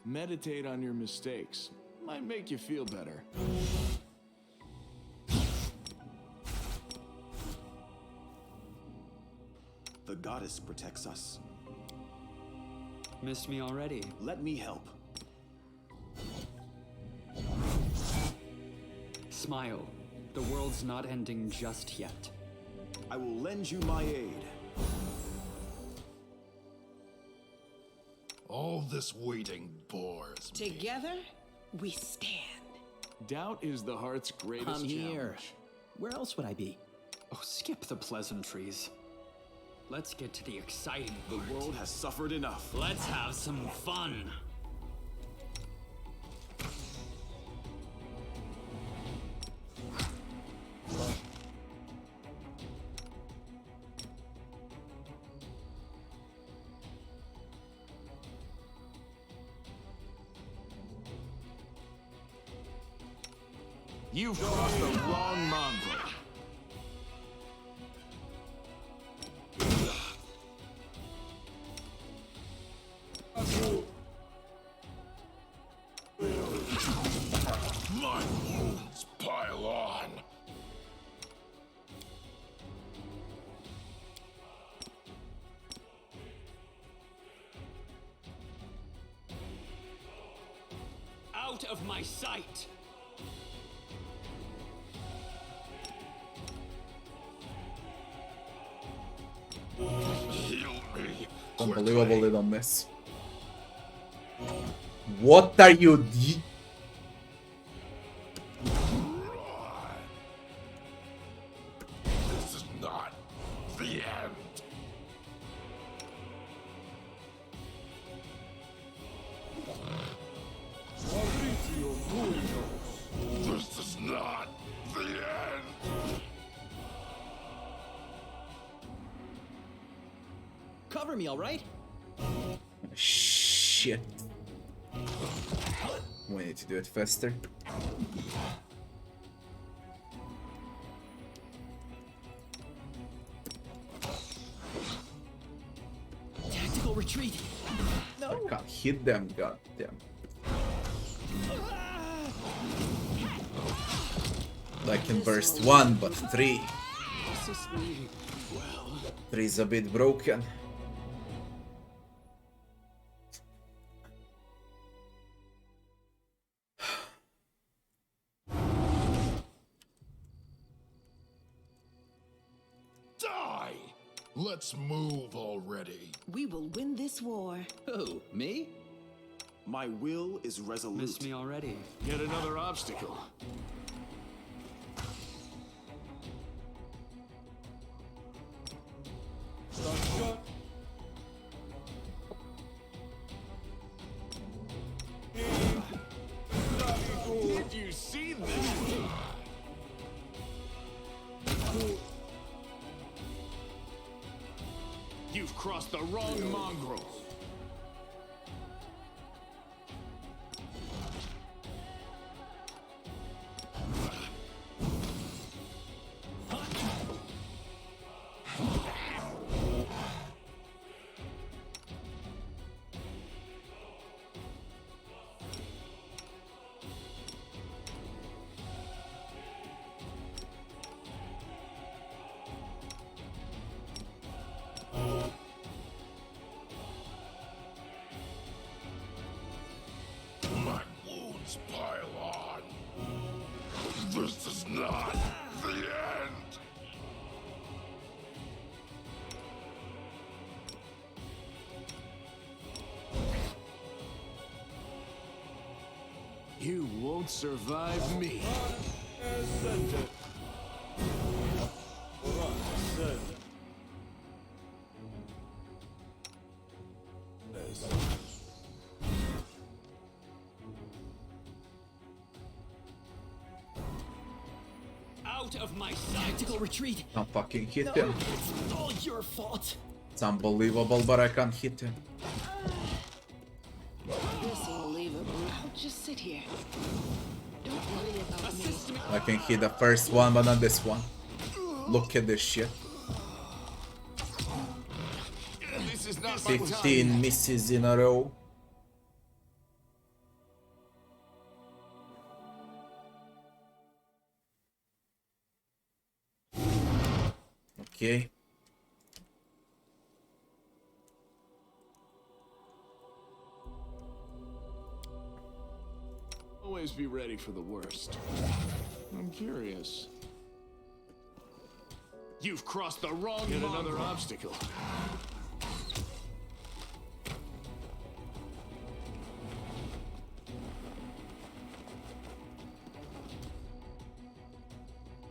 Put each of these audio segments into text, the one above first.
Meditate on your mistakes. Might make you feel better. The goddess protects us. Missed me already. Let me help. Smile. The world's not ending just yet. I will lend you my aid. All this waiting bores me. Together, we stand. Doubt is the heart's greatest I'm here. challenge. Where else would I be? Oh, skip the pleasantries. Let's get to the exciting part. The world has suffered enough. Let's have some fun. You've crossed the wrong mongrel. My wounds pile on. Out of my sight. Heal me. Unbelievable little miss. What are you? This is not the end. This is not the end. Cover me, all right? Shit. We need to do it faster. Tactical retreat. I can't hit them, goddamn. I can burst one, but three. Three's a bit broken. Die! Let's move already. We will win this war. Who, me? My will is resolute. Missed me already. Yet another obstacle. Did you see that? You've crossed the wrong mongrel. My wounds pile on. This is not the end. You won't survive me. Out of my sight. Tactical retreat. Can't fucking hit No, him. it's all your fault. It's unbelievable, but I can't hit him. This will leave it. I'll just sit here. Don't worry about me. I can hit the first one, but not this one. Look at this shit. This is not my time. 15 misses in a row. Okay. Always be ready for the worst. I'm curious. You've crossed the wrong Yet mongrel. another obstacle.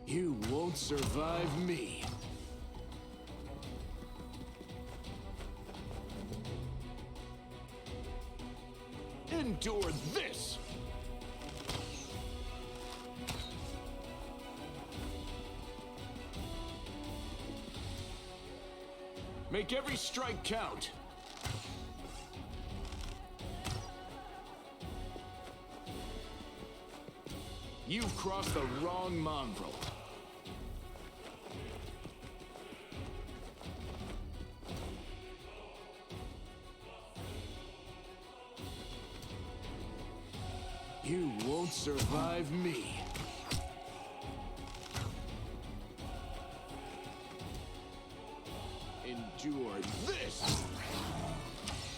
You won't survive me. Endure this! Make every strike count. You've crossed the wrong mongrel. You won't survive me. Endure this!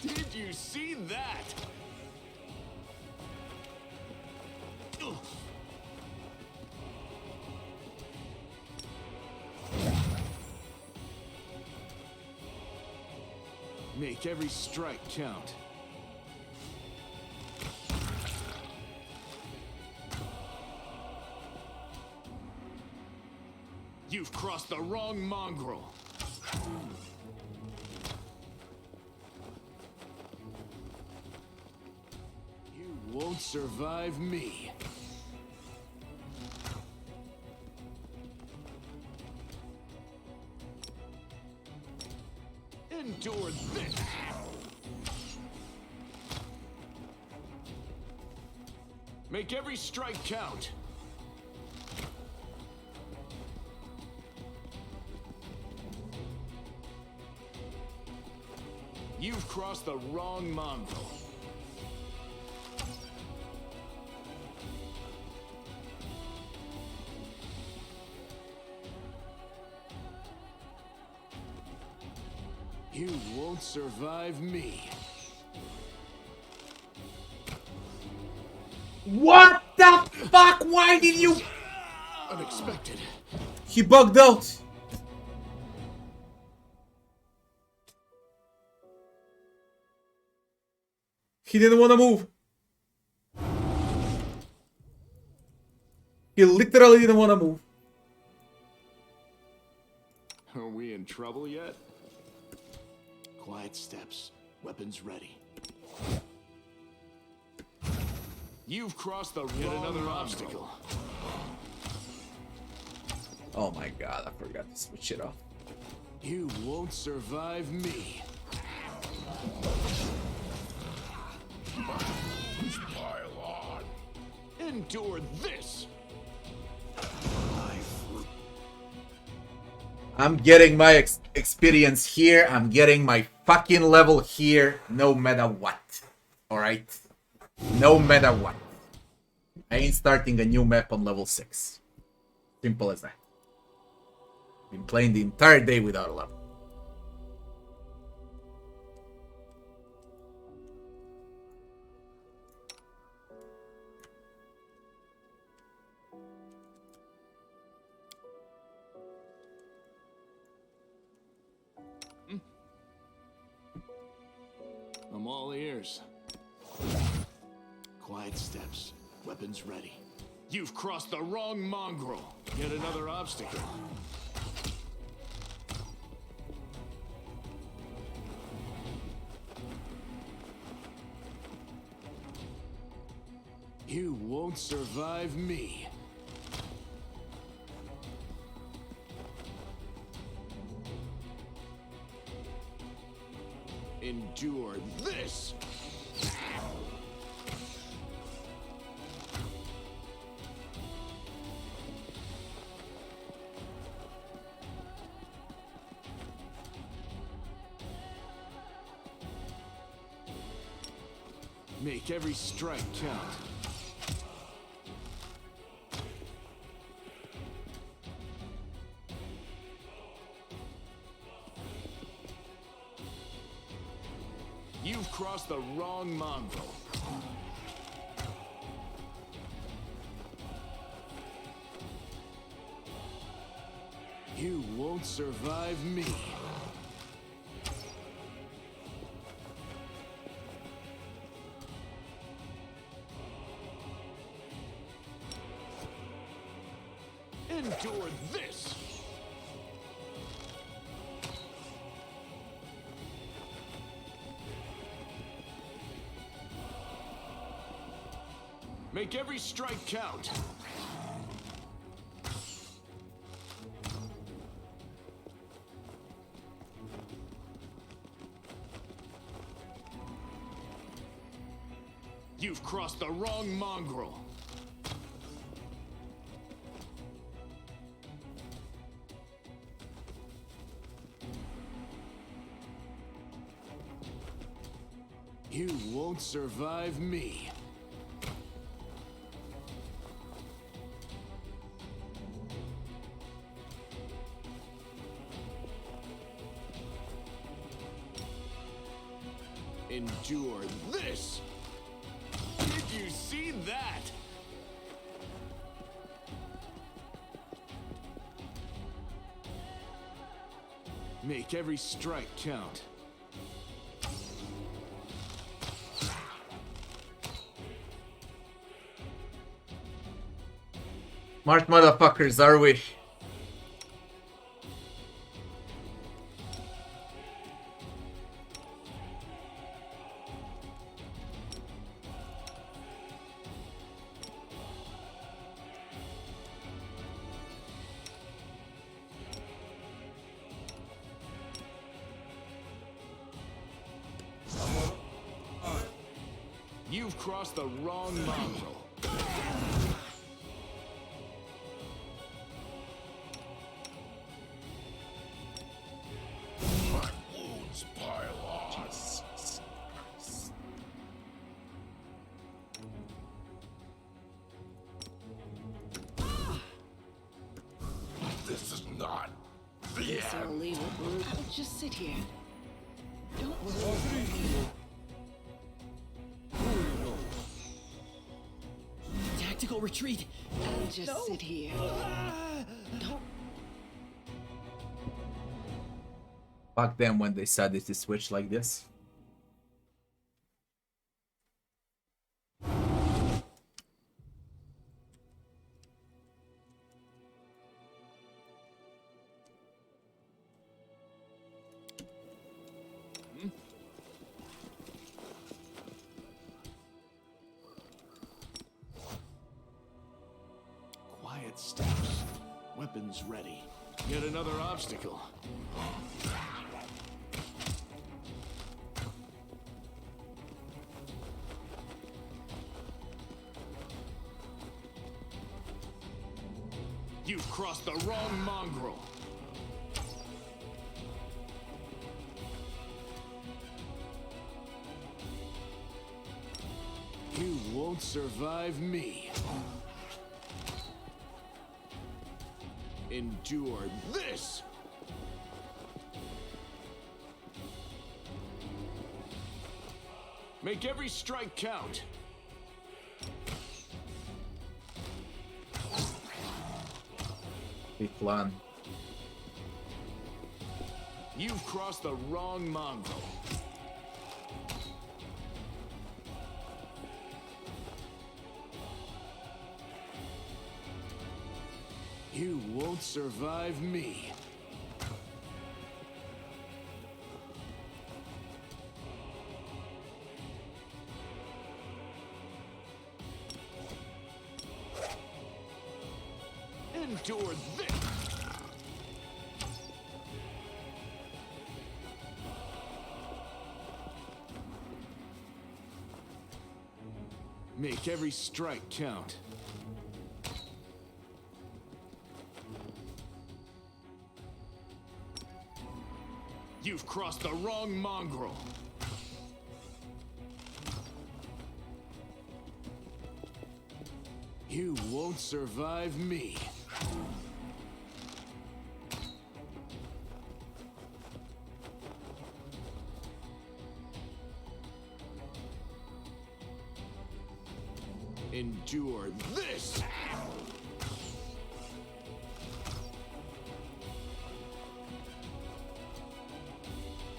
Did you see that? Ugh. Make every strike count. You've crossed the wrong mongrel. You won't survive me. Endure this. Make every strike count. You've crossed the wrong mongrel. You won't survive me. What the fuck? Why did you? Unexpected. He bugged out. He didn't want to move. He literally didn't want to move. Are we in trouble yet? Quiet steps. Weapons ready. You've crossed the yet another obstacle. Oh my god, I forgot to switch it off. You won't survive me. Pile on. Endure this. I'm getting my experience here. I'm getting my fucking level here. No matter what. Alright? No matter what. I ain't starting a new map on level 6. Simple as that. Been playing the entire day without a level. I'm all ears. Quiet steps. Weapons ready. You've crossed the wrong mongrel. Yet another obstacle. You won't survive me. Endure this. Make every strike count. You've crossed the wrong mongrel. You won't survive me. Endure this! Make every strike count. You've crossed the wrong mongrel. You won't survive me. Endure this! Did you see that? Make every strike count. Smart motherfuckers, are we? You've crossed the wrong mongrel. My wounds pile on. This is not the Guess I'll end. leave it, Brute. I'll just sit here. Don't worry about me. Tactical retreat. I'll just sit here. Don't. Fuck them when they decided to switch like this. Quiet steps. Weapons ready. Yet another obstacle. You've crossed the wrong mongrel. You won't survive me. Endure this! Make every strike count. Big plan. You've crossed the wrong mongrel. You won't survive me. Endure this! Make every strike count. You've crossed the wrong mongrel. You won't survive me. Endure this!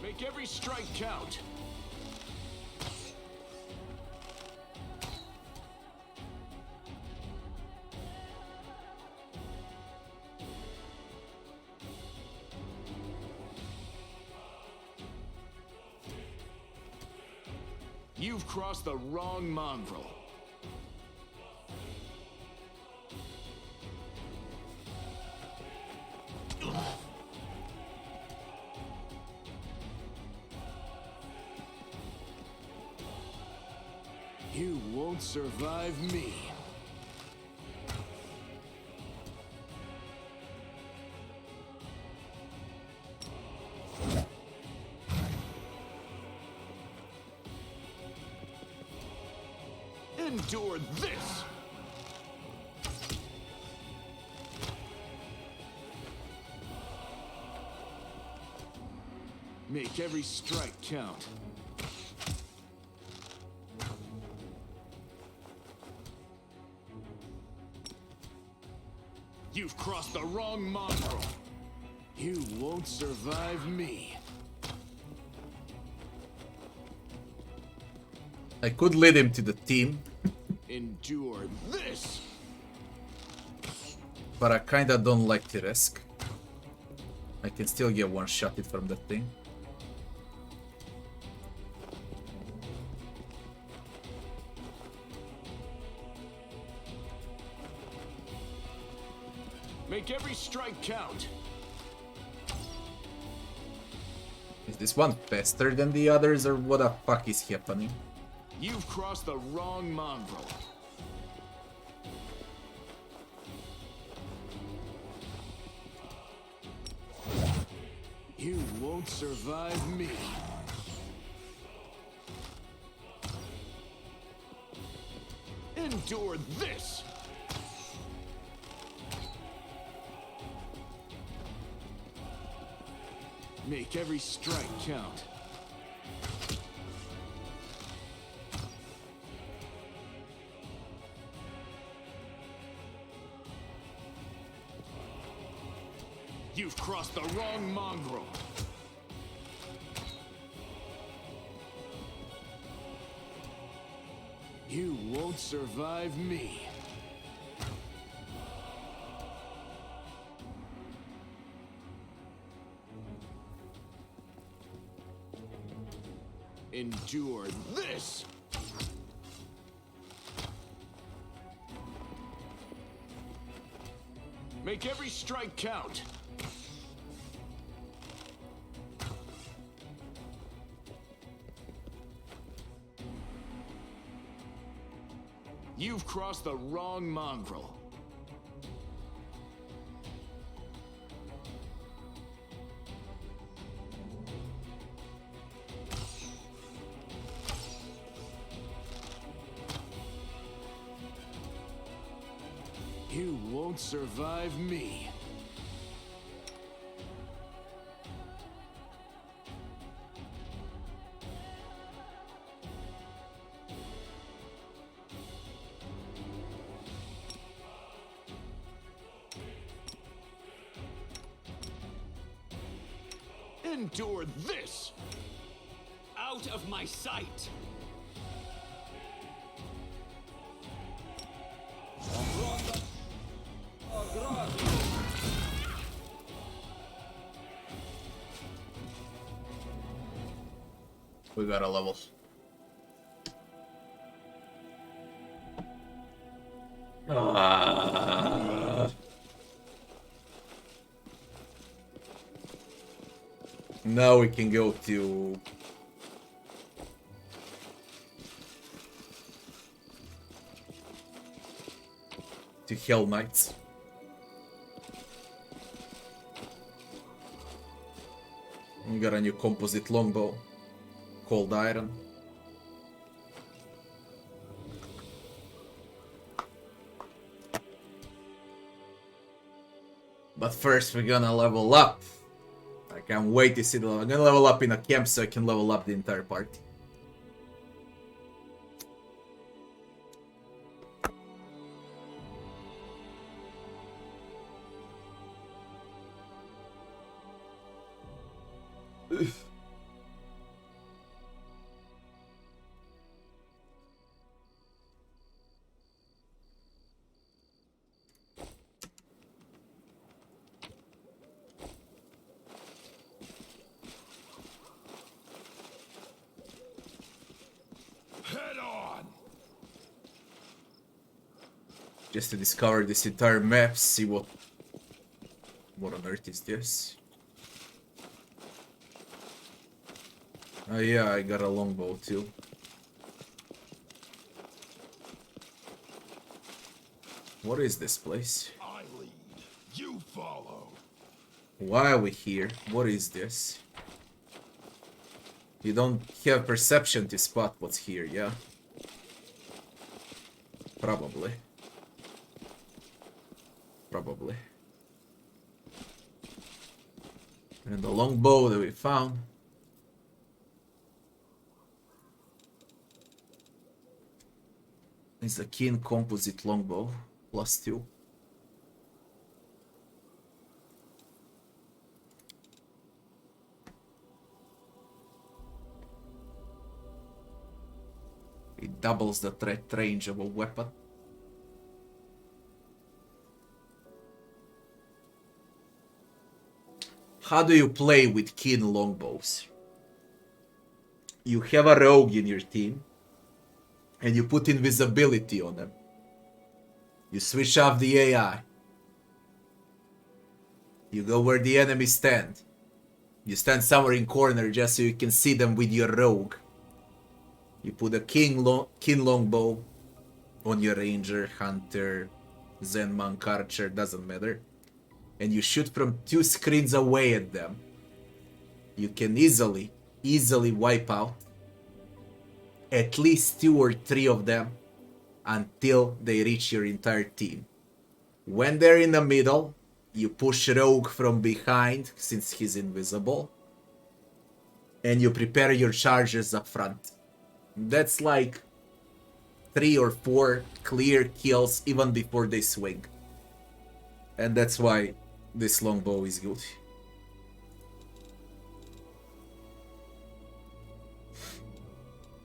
Make every strike count. You've crossed the wrong mongrel. You won't survive me. Endure this! Make every strike count. You've crossed the wrong mongrel. You won't survive me. I could lead him to the team, Endure this! but I kinda don't like the risk. I can still get one-shotted from that thing. Make every strike count. Is this one faster than the others, or what the fuck is happening? You've crossed the wrong mongrel. You won't survive me. Endure this! Make every strike count. You've crossed the wrong mongrel. You won't survive me. Endure this! Make every strike count. You've crossed the wrong mongrel. You won't survive me. Endure this! Out of my sight! We got a level. Now we can go to Hell Knights. We got a new composite longbow called Iron. But first we're gonna level up. I can't wait to see the level. I'm gonna level up in a camp so I can level up the entire party. Just to discover this entire map, see what on earth is this? Oh yeah, I got a longbow too. What is this place? I lead, you follow. Why are we here? What is this? You don't have perception to spot what's here, yeah? Probably. Probably. And the longbow that we found. Is a keen composite longbow. +2. It doubles the threat range of a weapon. How do you play with keen longbows? You have a rogue in your team, and you put invisibility on them. You switch off the AI. You go where the enemies stand. You stand somewhere in corner just so you can see them with your rogue. You put a keen longbow on your ranger, hunter, zen monk, archer, doesn't matter. And you shoot from 2 screens away at them. You can easily wipe out at least 2 or 3 of them until they reach your entire team. When they're in the middle, you push rogue from behind since he's invisible. And you prepare your charges up front. That's like 3 or 4 clear kills even before they swing. And that's why this longbow is good.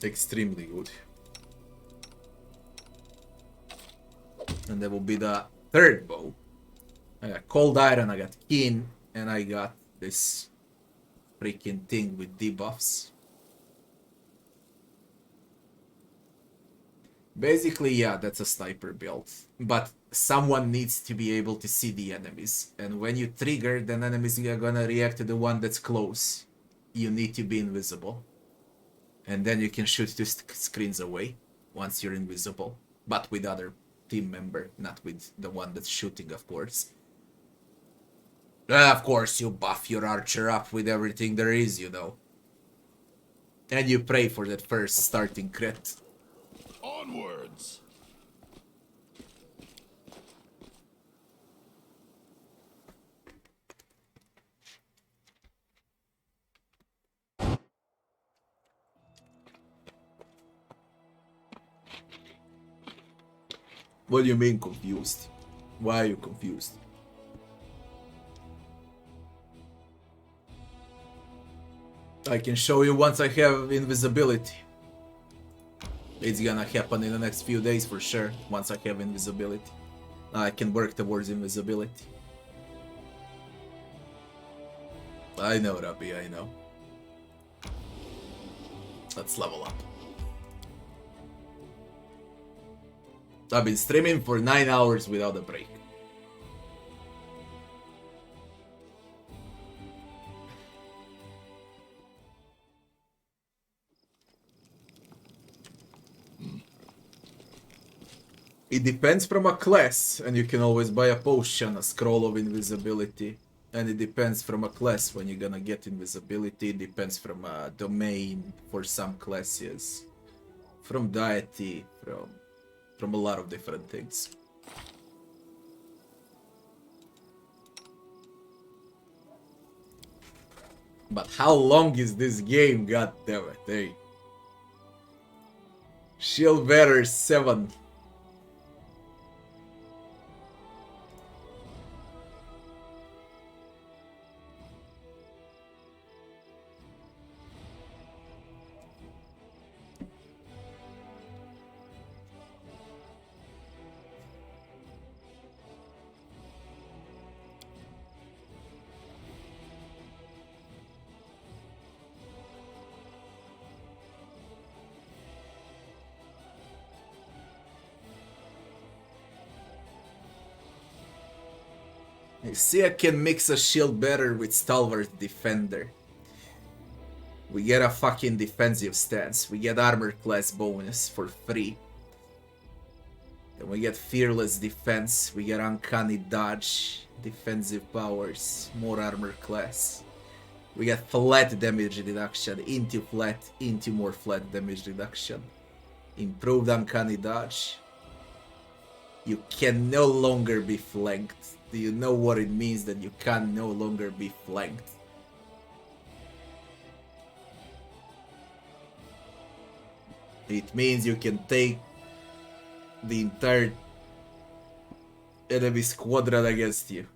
Extremely good. And that will be the third bow. I got cold iron, I got keen, and I got this freaking thing with debuffs. Basically, yeah, that's a sniper build. But someone needs to be able to see the enemies. And when you trigger, then enemies are gonna react to the one that's close. You need to be invisible. And then you can shoot 2 screens away once you're invisible. But with other team member, not with the one that's shooting, of course. Of course, you buff your archer up with everything there is, you know. And you pray for that first starting crit. Onwards. What do you mean confused? Why are you confused? I can show you once I have invisibility. It's gonna happen in the next few days for sure, once I have invisibility. I can work towards invisibility. I know, Rabbi, I know. Let's level up. I've been streaming for 9 hours without a break. It depends from a class, and you can always buy a potion, a scroll of invisibility. And it depends from a class when you're gonna get invisibility. It depends from a domain for some classes. From deity, from a lot of different things. But how long is this game? God damn it, hey. Shield Bearer 7. You see, I can mix a shield better with Stalwart Defender. We get a fucking defensive stance. We get armor class bonus for free. And we get fearless defense. We get uncanny dodge, defensive powers, more armor class. We get flat damage reduction, into flat, into more flat damage reduction. Improved uncanny dodge. You can no longer be flanked. Do you know what it means that you can no longer be flanked? It means you can take the entire enemy squadron against you.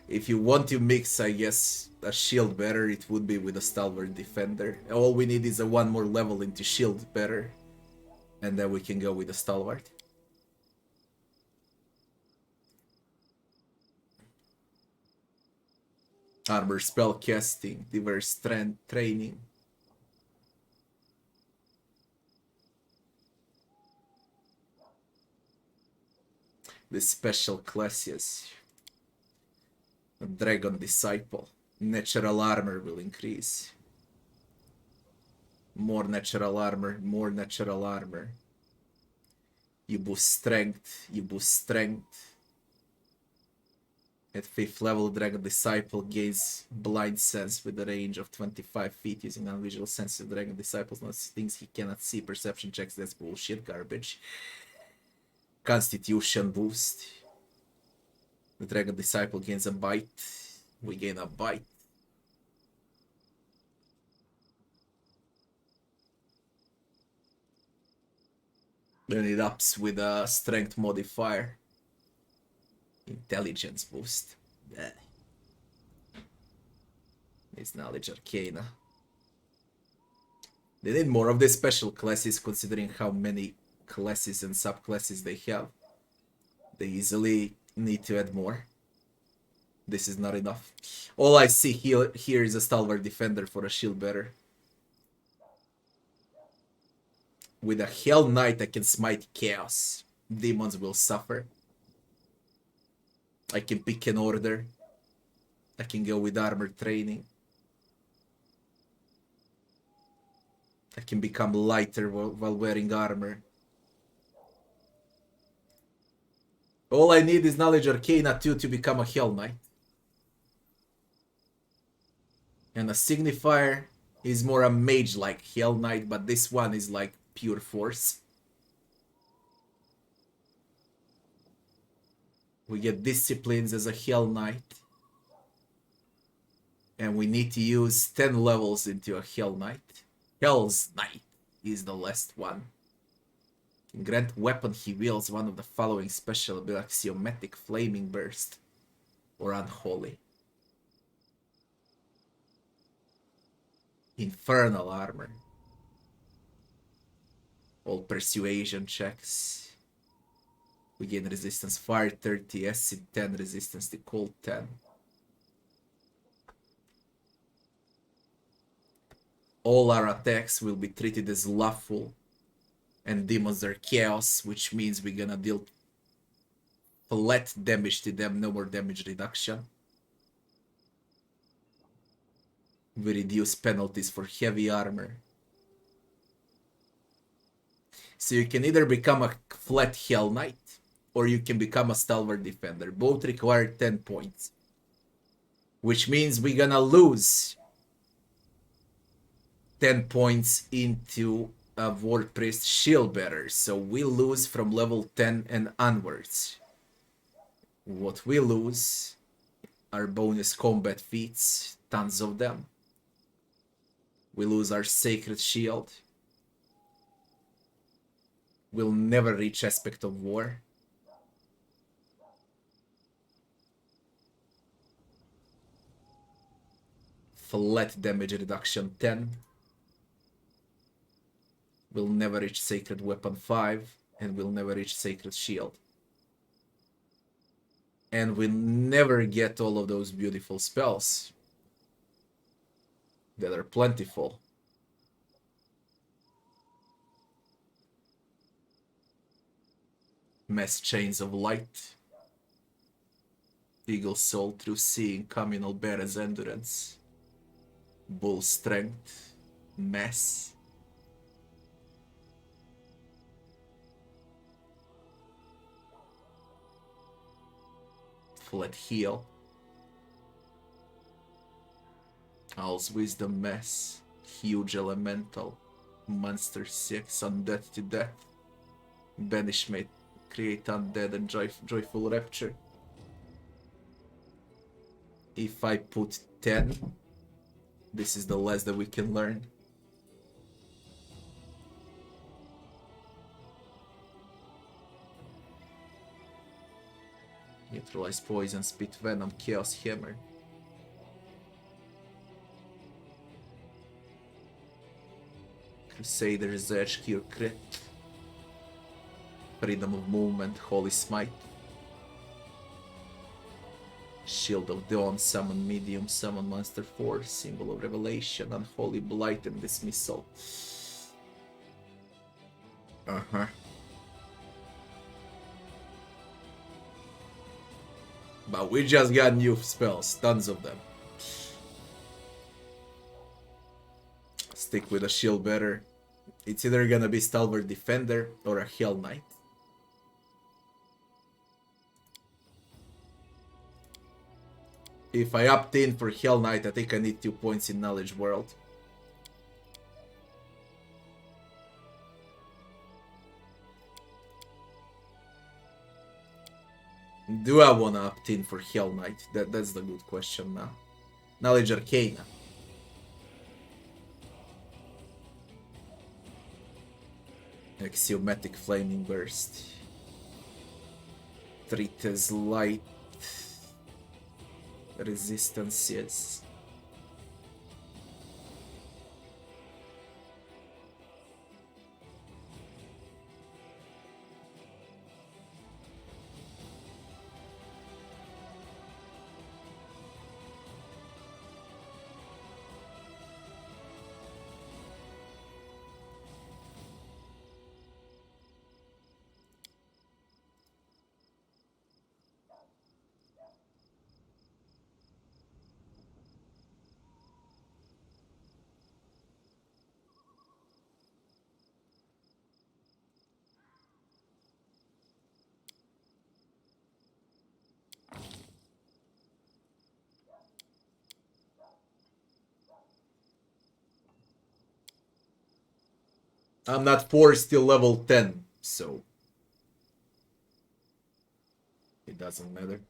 If you want to mix, I guess, a shield better, it would be with a Stalwart Defender. All we need is a one more level into shield better. And then we can go with the Stalwart. Armor spell casting, diverse strength training. The special classes. Dragon Disciple. Natural armor will increase. More natural armor, more natural armor. You boost strength, you boost strength. At 5th level, Dragon Disciple gains blind sense with a range of 25 feet using non-visual senses. Dragon Disciple notices things he cannot see. Perception checks, that's bullshit, garbage. Constitution boost. The Dragon Disciple gains a bite. We gain a bite. Then it ups with a strength modifier. Intelligence boost. Bleh. It's knowledge arcana. They need more of the special classes considering how many classes and subclasses they have. They easily need to add more. This is not enough. All I see here is a Stalwart Defender for a shield bearer. With a Hell Knight I can smite chaos. Demons will suffer. I can pick an order. I can go with armor training. I can become lighter while wearing armor. All I need is Knowledge Arcana 2 to become a Hell Knight. And a Signifier is more a mage-like Hell Knight, but this one is like pure force. We get disciplines as a Hell Knight. And we need to use 10 levels into a Hell Knight. Hell's Knight is the last one. Can grant weapon he wields one of the following special abilities: Axiomatic, Flaming Burst, or Unholy. Infernal Armor. All persuasion checks. We gain resistance fire 30, acid 10, resistance to cold 10. All our attacks will be treated as lawful, and demons are chaos, which means we're gonna deal flat damage to them, no more damage reduction. We reduce penalties for heavy armor. So you can either become a flat Hell Knight, or you can become a Stalwart Defender. Both require 10 points. Which means we're gonna lose 10 points into a War Priest Shield Bearer. So we lose from level 10 and onwards. What we lose are bonus combat feats, tons of them. We lose our Sacred Shield. We'll never reach Aspect of War. Flat damage reduction 10. We'll never reach Sacred Weapon 5, and we'll never reach Sacred Shield. And we'll never get all of those beautiful spells that are plentiful. Mass Chains of Light. Eagle Soul through seeing, Communal Bear's Endurance, Bull Strength, Mass, Flat Heal, Owl's Wisdom, Mass, Huge Elemental, Monster 6, Undead to Death, Banishment, Create Undead and Joyful Rapture. If I put 10, this is the less that we can learn. Neutralize Poison, Spit Venom, Chaos Hammer. Crusader's Edge, Cure Crit. Freedom of Movement, Holy Smite. Shield of Dawn, Summon Medium, Summon Monster Force, Symbol of Revelation, Unholy Blight and Dismissal. Uh-huh. But we just got new spells, tons of them. Stick with a shield better. It's either gonna be Stalwart Defender or a Hell Knight. If I opt in for Hell Knight, I think I need 2 points in Knowledge World. Do I wanna opt in for Hell Knight? That's the good question now. Knowledge Arcana. Axiomatic Flaming Burst. Treat as light. Resistance, yes. I'm not forced till level 10, so it doesn't matter.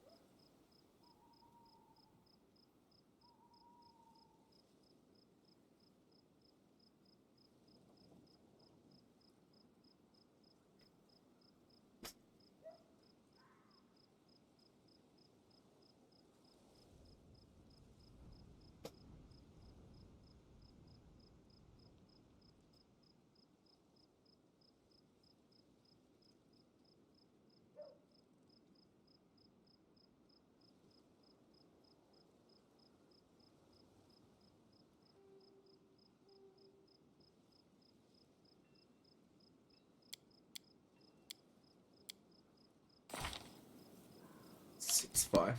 It's 5.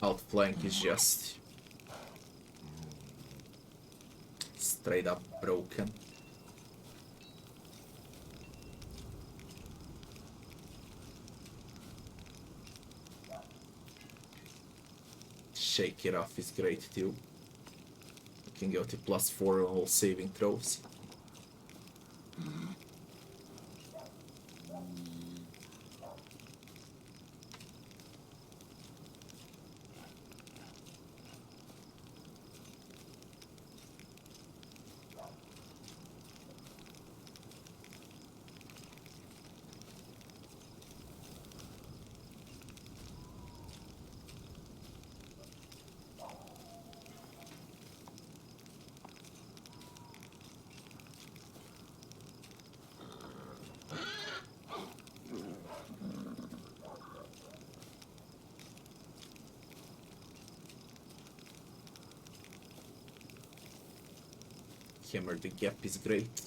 outflank is just straight up broken. Shake it off is great too. You can go to +4 on all saving throws. Hammer the gap is great.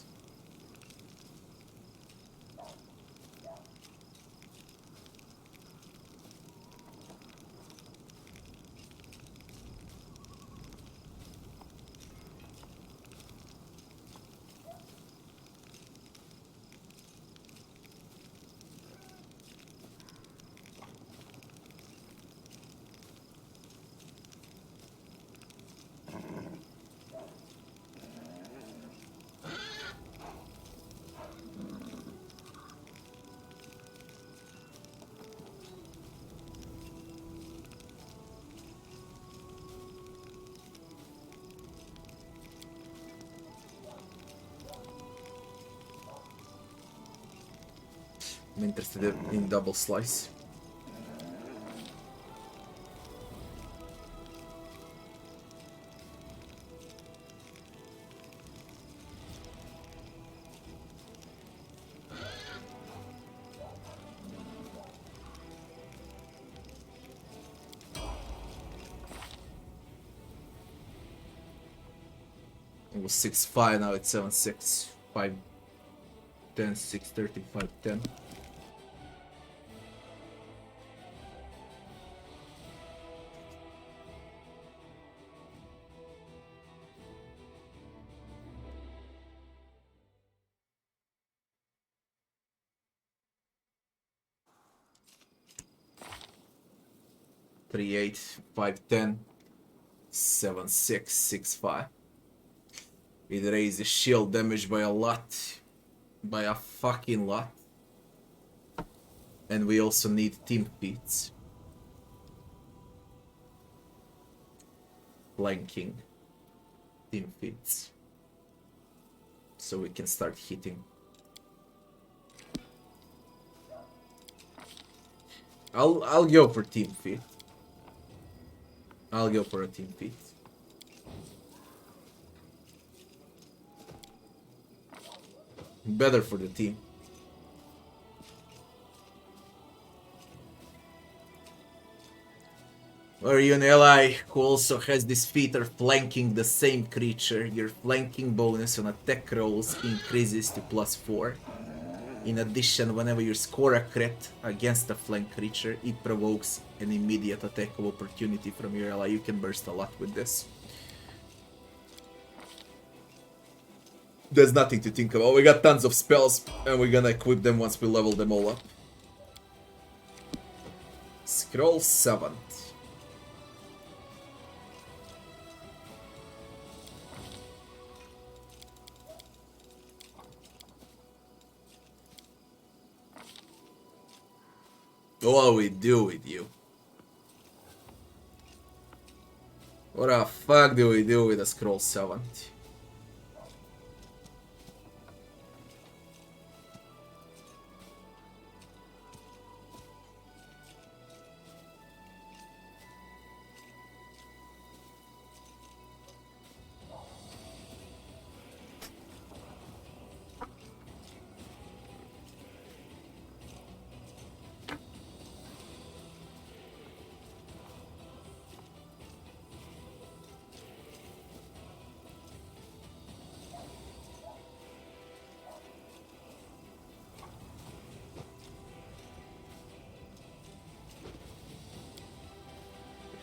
I'm interested in double slice. It was 6-5, now it's 7-6. 5-10, 6-13, 5-10. Three, 8, 5, 10, 7, 6, 6, 5. It raises shield damage by a lot. By a fucking lot. And we also need team feats. Flanking. Team feats. So we can start hitting. I'll go for team feat. I'll go for a team feat. Better for the team. Or you an ally who also has this feature flanking the same creature. Your flanking bonus on attack rolls increases to +4. In addition, whenever you score a crit against a flank creature, it provokes an immediate attack of opportunity from your ally. You can burst a lot with this. There's nothing to think about. We got tons of spells, and we're gonna equip them once we level them all up. Scroll 7. What do we do with you? What the fuck do we do with a scroll 7?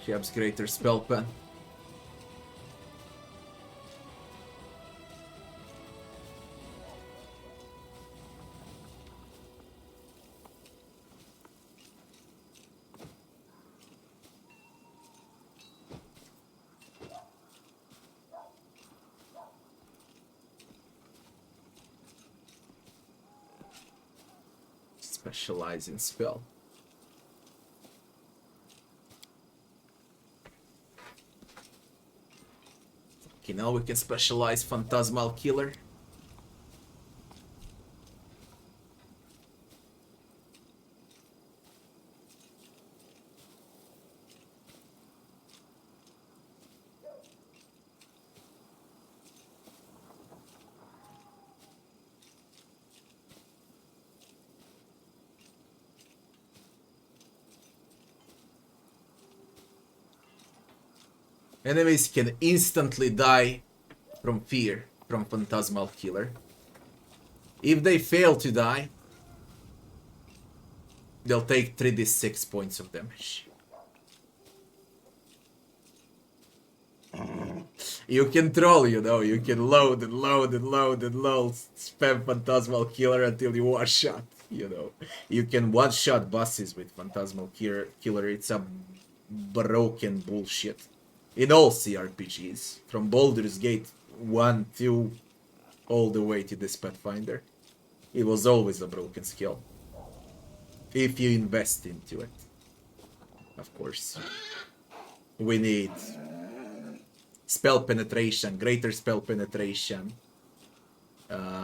Perhaps greater spell pen. Specialize in spell. Okay, now we can specialize Phantasmal Killer. Enemies can instantly die from fear from Phantasmal Killer. If they fail to die, they'll take 3d6 points of damage. You can troll, you know, you can load and load and load and load, spam Phantasmal Killer until you one-shot, you know. You can one-shot bosses with Phantasmal Killer, it's a broken bullshit. In all CRPGs, from Baldur's Gate 1, 2, all the way to this Pathfinder, it was always a broken skill. If you invest into it, of course. We need spell penetration, greater spell penetration,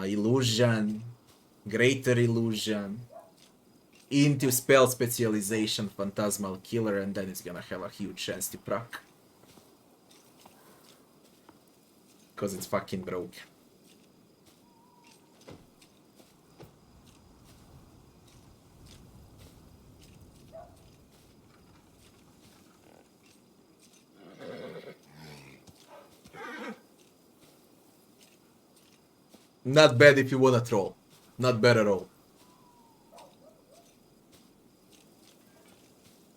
illusion, greater illusion, into spell specialization, Phantasmal Killer, and then it's gonna have a huge chance to proc. Because it's fucking broke. Not bad if you wanna troll. Not bad at all.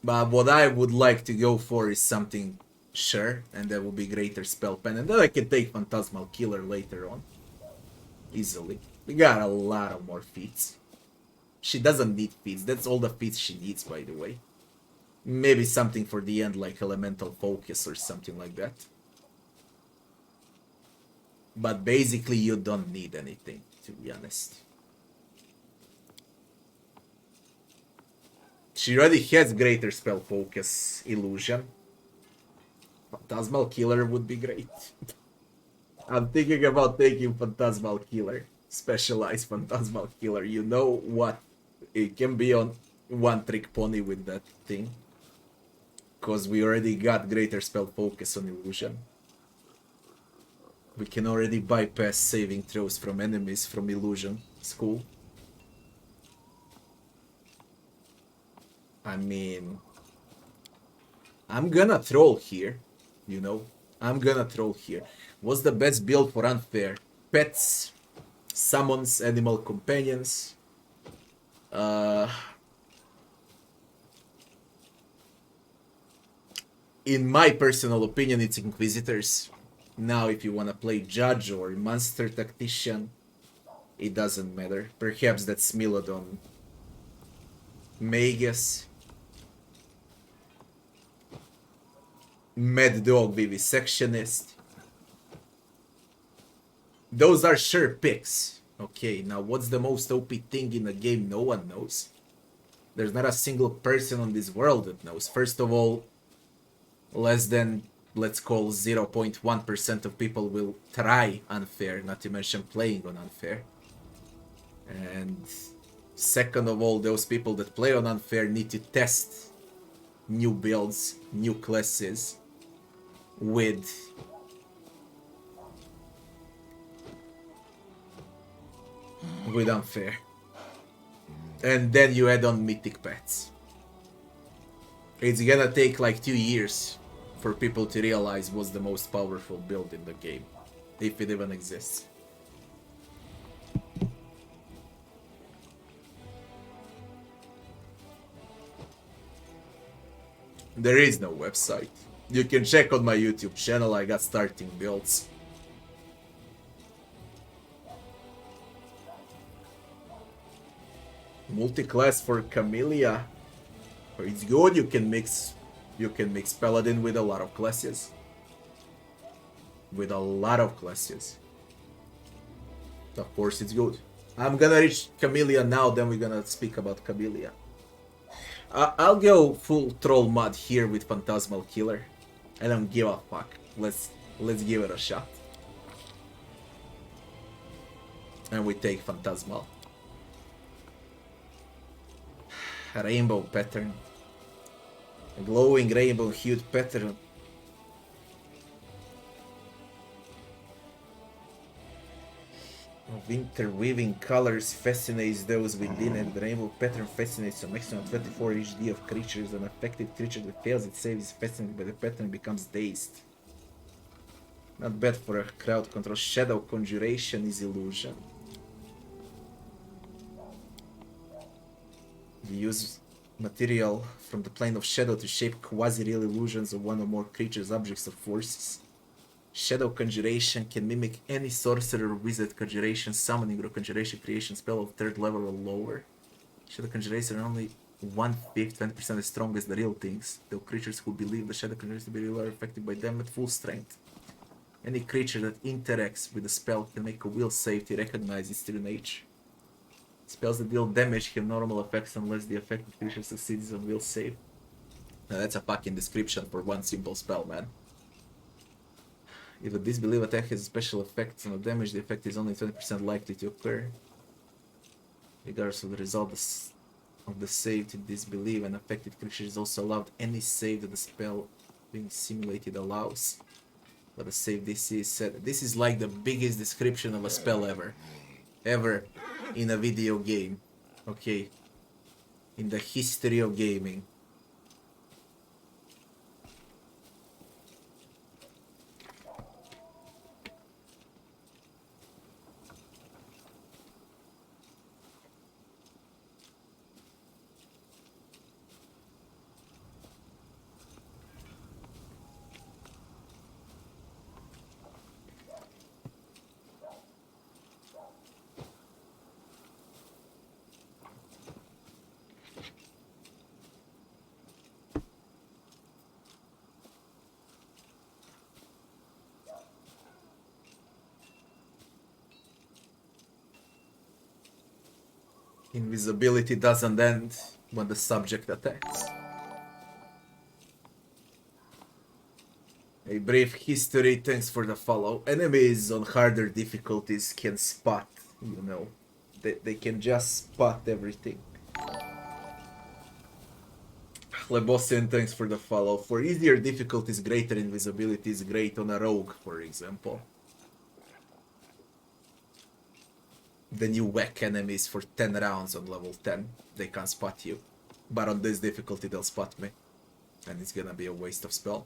But what I would like to go for is something sure, and that will be greater spell pen, and then I can take Phantasmal Killer later on. Easily. We got a lot of more feats. She doesn't need feats, that's all the feats she needs, by the way. Maybe something for the end like Elemental Focus or something like that. But basically you don't need anything, to be honest. She already has greater spell focus, illusion. Phantasmal Killer would be great. I'm thinking about taking Phantasmal Killer. Specialized Phantasmal Killer. You know what? It can be on one trick pony with that thing. Because we already got greater spell focus on illusion. We can already bypass saving throws from enemies from illusion. It's cool. I mean, I'm gonna troll here. You know, I'm gonna troll here. What's the best build for unfair? Pets, summons, animal companions. In my personal opinion, it's Inquisitors. Now, if you wanna play Judge or Monster Tactician, it doesn't matter. Perhaps that's Smilodon. Magus. Mad Dog Vivisectionist. Those are sure picks. Okay, now what's the most OP thing in the game? No one knows. There's not a single person on this world that knows. First of all, less than, let's call 0.1% of people will try unfair, not to mention playing on unfair. And second of all, those people that play on unfair need to test new builds, new classes with unfair. And then you add on mythic pets. It's gonna take like 2 years for people to realize what's the most powerful build in the game, if it even exists. There is no website. You can check on my YouTube channel, I got starting builds. Multi-class for Camellia. It's good, you can mix Paladin with a lot of classes. With a lot of classes. Of course it's good. I'm gonna reach Camellia now, then we're gonna speak about Camellia. I'll go full troll mod here with Phantasmal Killer. I don't give a fuck. Let's give it a shot. And we take Phantasmal. Rainbow pattern. A glowing rainbow hued pattern. Of interweaving colors fascinates those within, and the rainbow pattern fascinates a maximum 24 HD of creatures. An affected creature that fails its save is fascinated by the pattern and becomes dazed. Not bad for a crowd control. Shadow Conjuration is illusion. You use material from the plane of shadow to shape quasi-real illusions of one or more creatures, objects, or forces. Shadow Conjuration can mimic any sorcerer or wizard conjuration, summoning, or conjuration creation spell of 3rd level or lower. Shadow Conjuration are only 1/5, 20% as strong as the real things, though creatures who believe the Shadow Conjuration to be real are affected by them at full strength. Any creature that interacts with the spell can make a will save to recognize its true nature. Spells that deal damage have normal effects unless the affected creature succeeds on will save. Now that's a fucking description for one simple spell, man. If a disbelief attack has a special effect on the damage, the effect is only 20% likely to occur. Regardless of the result of the save to disbelieve, an affected creature is also allowed any save that the spell being simulated allows. But the save DC is set. This is like the biggest description of a spell ever in a video game. Okay. In the history of gaming. Invisibility doesn't end when the subject attacks. A brief history, thanks for the follow. Enemies on harder difficulties can spot, you know. They can just spot everything. Lebosian, thanks for the follow. For easier difficulties, greater invisibility is great on a rogue, for example. Then you whack enemies for 10 rounds on level 10. They can't spot you. But on this difficulty they'll spot me. And it's gonna be a waste of spell.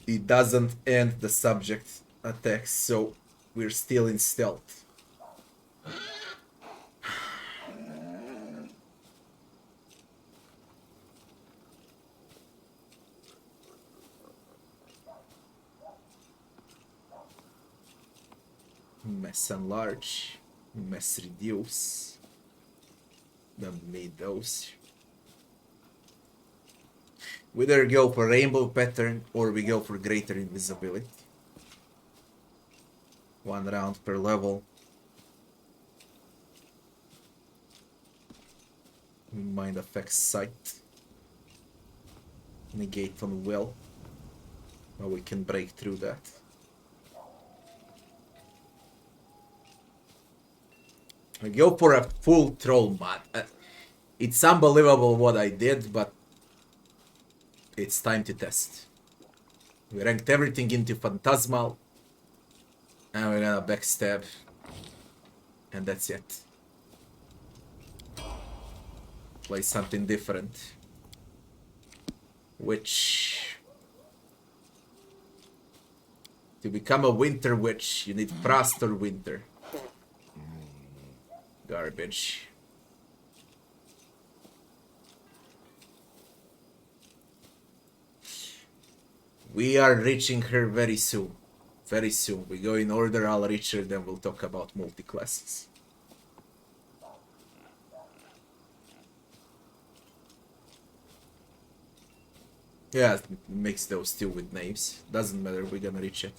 It doesn't end the subject attacks, so we're still in stealth. Mass enlarge, mass reduce. Don't need those. We either go for rainbow pattern or we go for greater invisibility. 1 round per level. Mind affects sight. Negate on will. Well, we can break through that. I go for a full troll mod. It's unbelievable what I did, but it's time to test. We ranked everything into Phantasmal. And we're gonna backstab. And that's it. Play something different. Which... to become a winter witch, you need frost or winter. garbage. We are reaching her very soon. Very soon. We go in order, I'll reach her, then we'll talk about multi-classes. Yeah, mix those two with names. Doesn't matter, we're gonna reach it.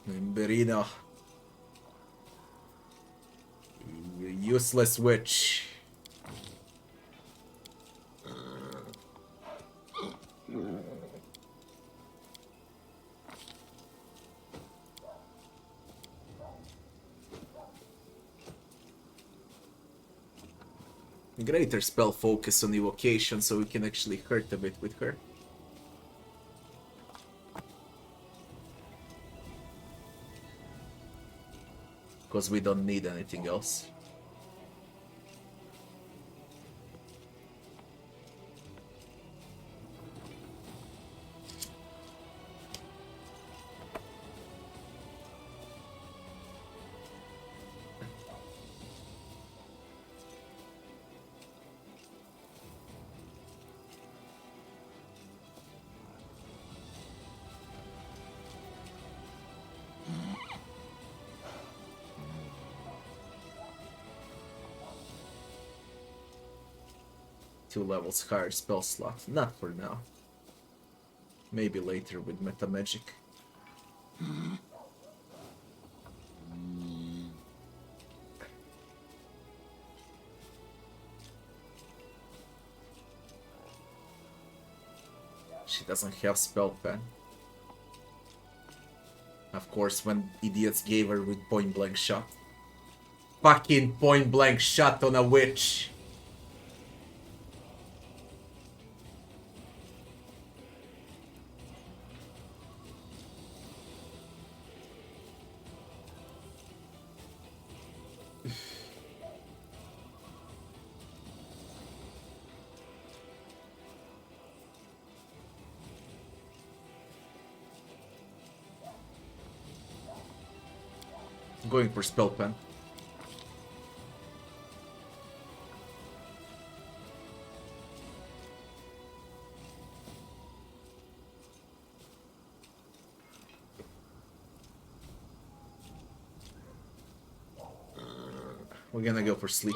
Berina. Useless witch. Greater spell focus on evocation so we can actually hurt a bit with her. Because we don't need anything else. Two levels higher spell slot. Not for now. Maybe later with meta magic. She doesn't have spell pen. Of course, when idiots gave her with point blank shot. Fucking point blank shot on a witch. Going for spell pen. We're gonna go for sleep.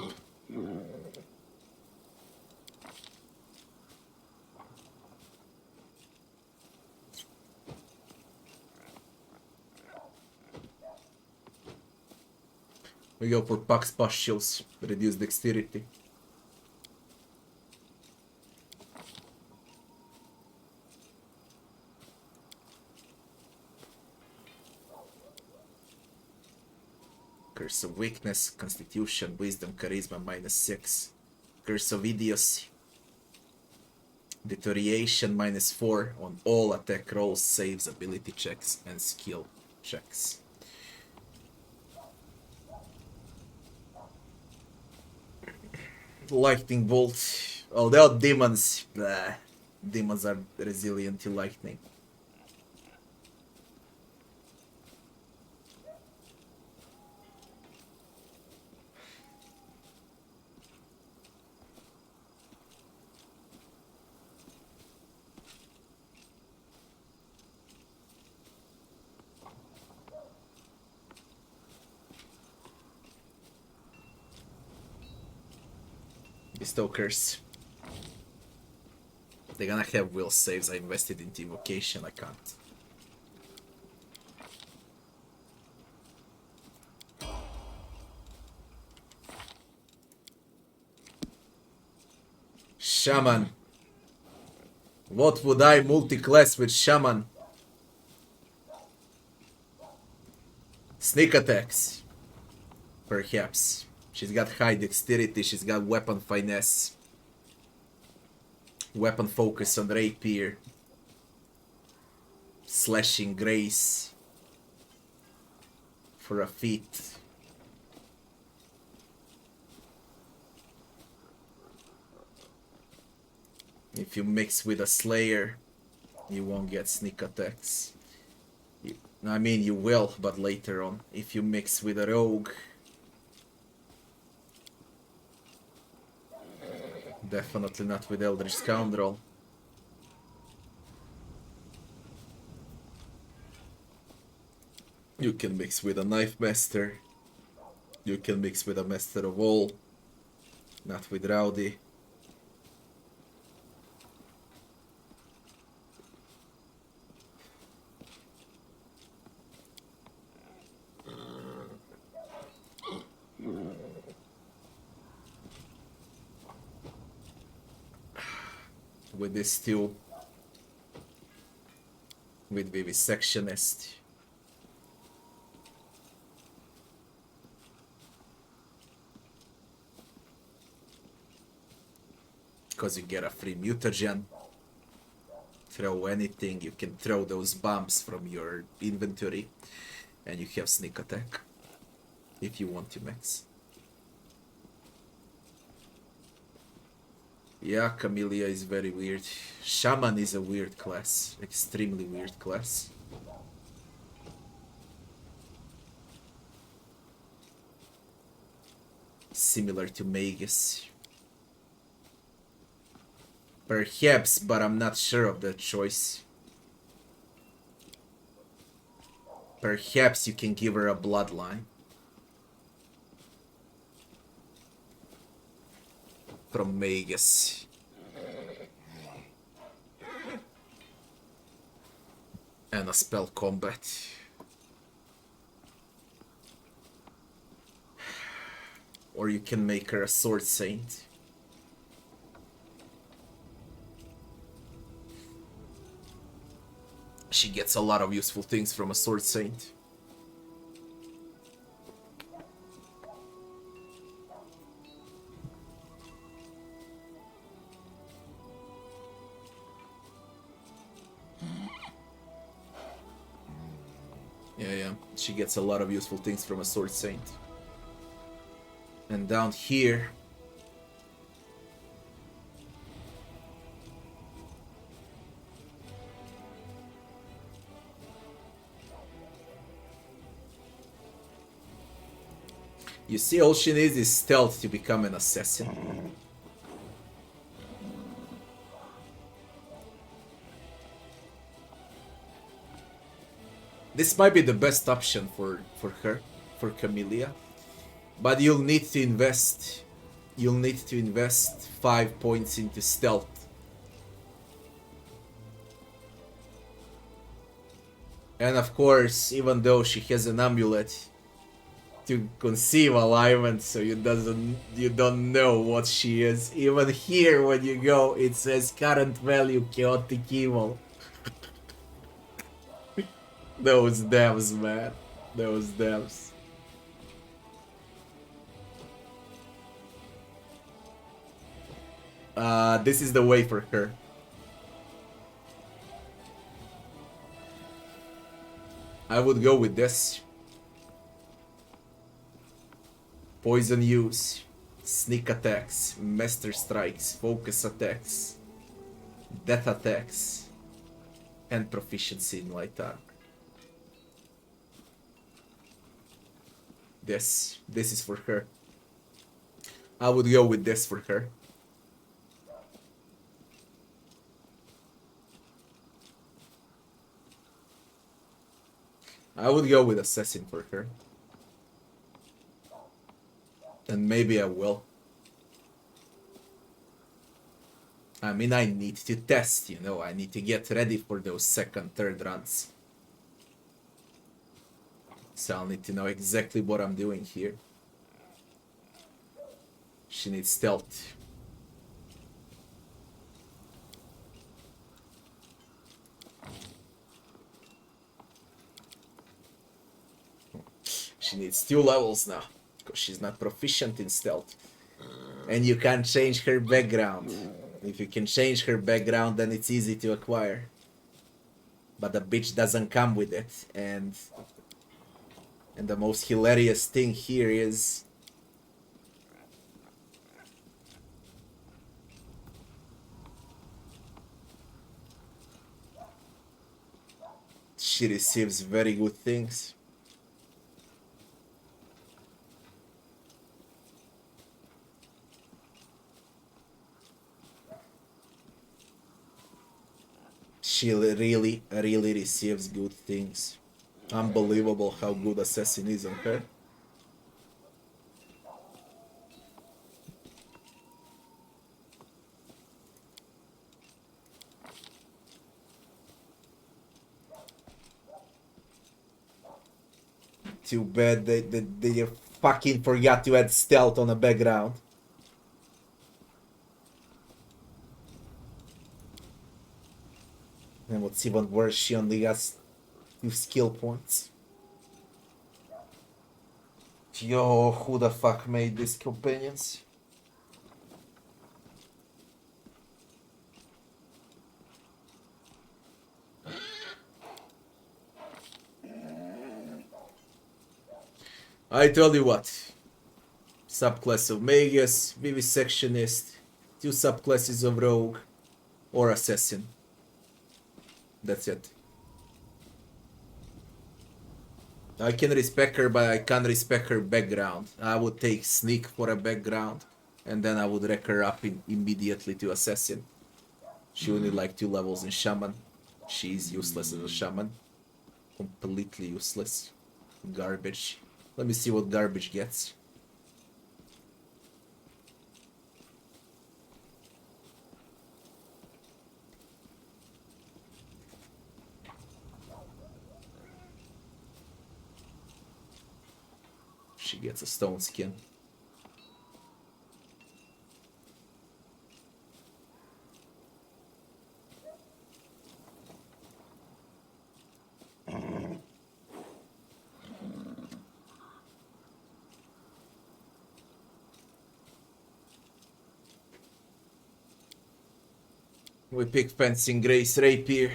We go for Pax Pustules, reduce dexterity. Curse of Weakness, Constitution, Wisdom, Charisma, -6. Curse of Idiocy. Deterioration, -4 on all attack rolls, saves, ability checks, and skill checks. Lightning Bolt. Although demons... demons are resilient to lightning. Stokers. They're gonna have will saves. I invested into evocation. I can't. Shaman. What would I multi-class with Shaman? Sneak attacks. Perhaps. She's got high dexterity, she's got weapon finesse. Weapon focus on rapier. Slashing grace. For a feat. If you mix with a slayer, you won't get sneak attacks. I mean, you will, but later on, if you mix with a rogue. Definitely not with Eldritch Scoundrel. You can mix with a Knife Master. You can mix with a Master of All. Not with Rowdy. With this too. With Vivisectionist. Because you get a free mutagen. Throw anything, you can throw those bombs from your inventory. And you have sneak attack. If you want to mix. Yeah, Camellia is very weird. Shaman is a weird class. Extremely weird class. Similar to Magus. Perhaps, but I'm not sure of that choice. Perhaps you can give her a bloodline. From Magus. And a spell combat. Or you can make her a sword saint. She gets a lot of useful things from a sword saint. Yeah, she gets a lot of useful things from a sword saint. And down here, you see, all she needs is stealth to become an assassin. This might be the best option for her, for Camellia. But you'll need to invest. You'll need to invest 5 points into stealth. And of course, even though she has an amulet to conceive alignment, so you don't know what she is. Even here, when you go, it says current value chaotic evil. Those devs, man. Those devs. This is the way for her. I would go with this. Poison use, sneak attacks, master strikes, focus attacks, death attacks, and proficiency in light armor. This is for her. I would go with this for her. I would go with assassin for her. And maybe I will. I mean, I need to test, you know, I need to get ready for those second, third runs. So I'll need to know exactly what I'm doing here. She needs stealth. She needs 2 levels now, because she's not proficient in stealth. And you can't change her background. If you can change her background, then it's easy to acquire. But the bitch doesn't come with it, and the most hilarious thing here is She receives very good things. She really receives good things. Unbelievable how good Assassin is on her. Too bad they fucking forgot to add stealth on the background. And what's even worse, she only has 2 skill points. Yo, who the fuck made these companions? I tell you what. Subclass of Magus, Vivisectionist, 2 subclasses of Rogue, or Assassin. That's it. I can respect her, but I can't respect her background. I would take Sneak for a background, and then I would wreck her up immediately to Assassin. She would need like 2 levels in Shaman. She's useless as a Shaman. Completely useless. Garbage. Let me see what garbage gets. She gets a stone skin. We pick Fencing Grace Rapier.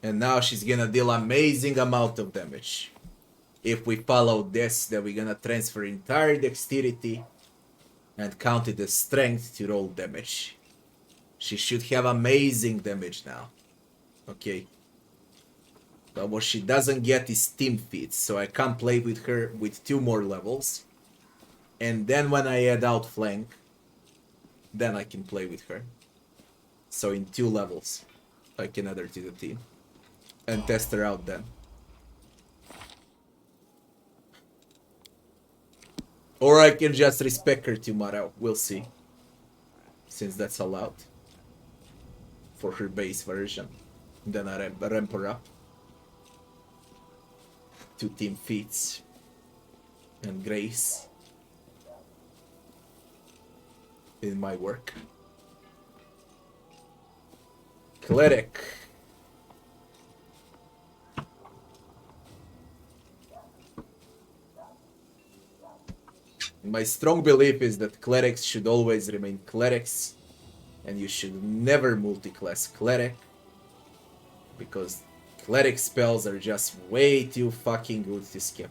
And now she's gonna deal amazing amount of damage. If we follow this, then we're gonna transfer entire dexterity and count it as strength to roll damage. She should have amazing damage now. Okay. But what she doesn't get is team feats, so I can't play with her with 2 more levels. And then when I add outflank, then I can play with her. So in 2 levels, I can add her to the team. And test her out then. Or I can just respec her tomorrow. We'll see. Since that's allowed. For her base version. Then I ramp her up. 2 team feats. And Grace. In my work. Cleric. My strong belief is that clerics should always remain clerics, and you should never multi-class cleric, because cleric spells are just way too fucking good to skip.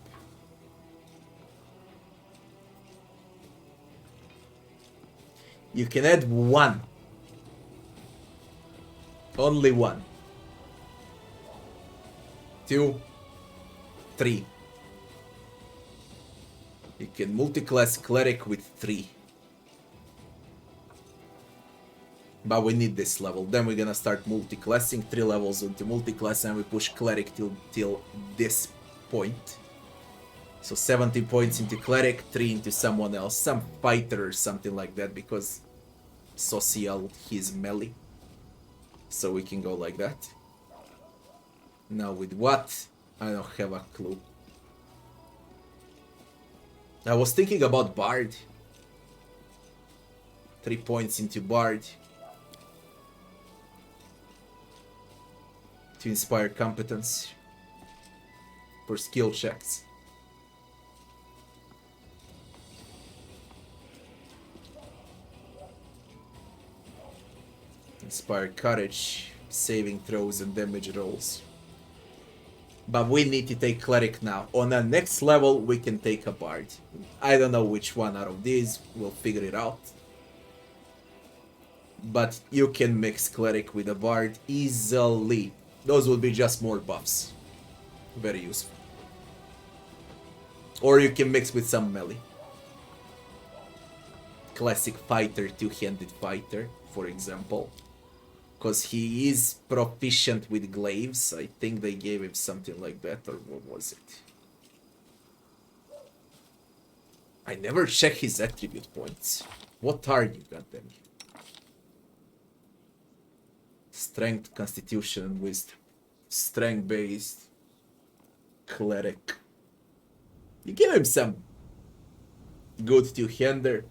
You can add 1. Only 1. 2. 3. You can multi-class cleric with 3. But we need this level. Then we're gonna start multi-classing 3 levels into multi-class, and we push cleric till this point. So 17 points into cleric, 3 into someone else, some fighter or something like that, because social he's melee. So we can go like that. Now with what? I don't have a clue. I was thinking about Bard. 3 points into Bard. To inspire competence. For skill checks. Inspire courage, saving throws and damage rolls. But we need to take cleric now. On the next level we can take a bard. I don't know which one out of these, we'll figure it out. but you can mix Cleric with a Bard easily. Those would be just more buffs. Very useful. Or you can mix with some melee. Classic fighter, two-handed fighter, for example. Because he is proficient with glaives. I think they gave him something like that, or what was it? I never check his attribute points. What are you, goddamn? Strength, Constitution, Wisdom. Strength based. Cleric. You give him some good two-hander.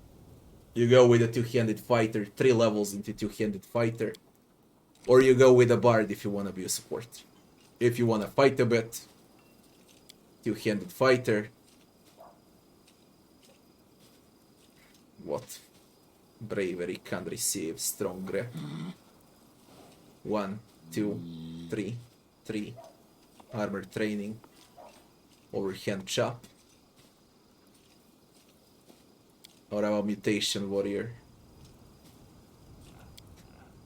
You go with a two-handed fighter, 3 levels into two-handed fighter. Or you go with a bard if you want to be a support. If you want to fight a bit, two-handed fighter. What? Bravery, can't receive, strong grip. 1, 2, 3, 3. Armor training. Overhand chop. Or about mutation warrior.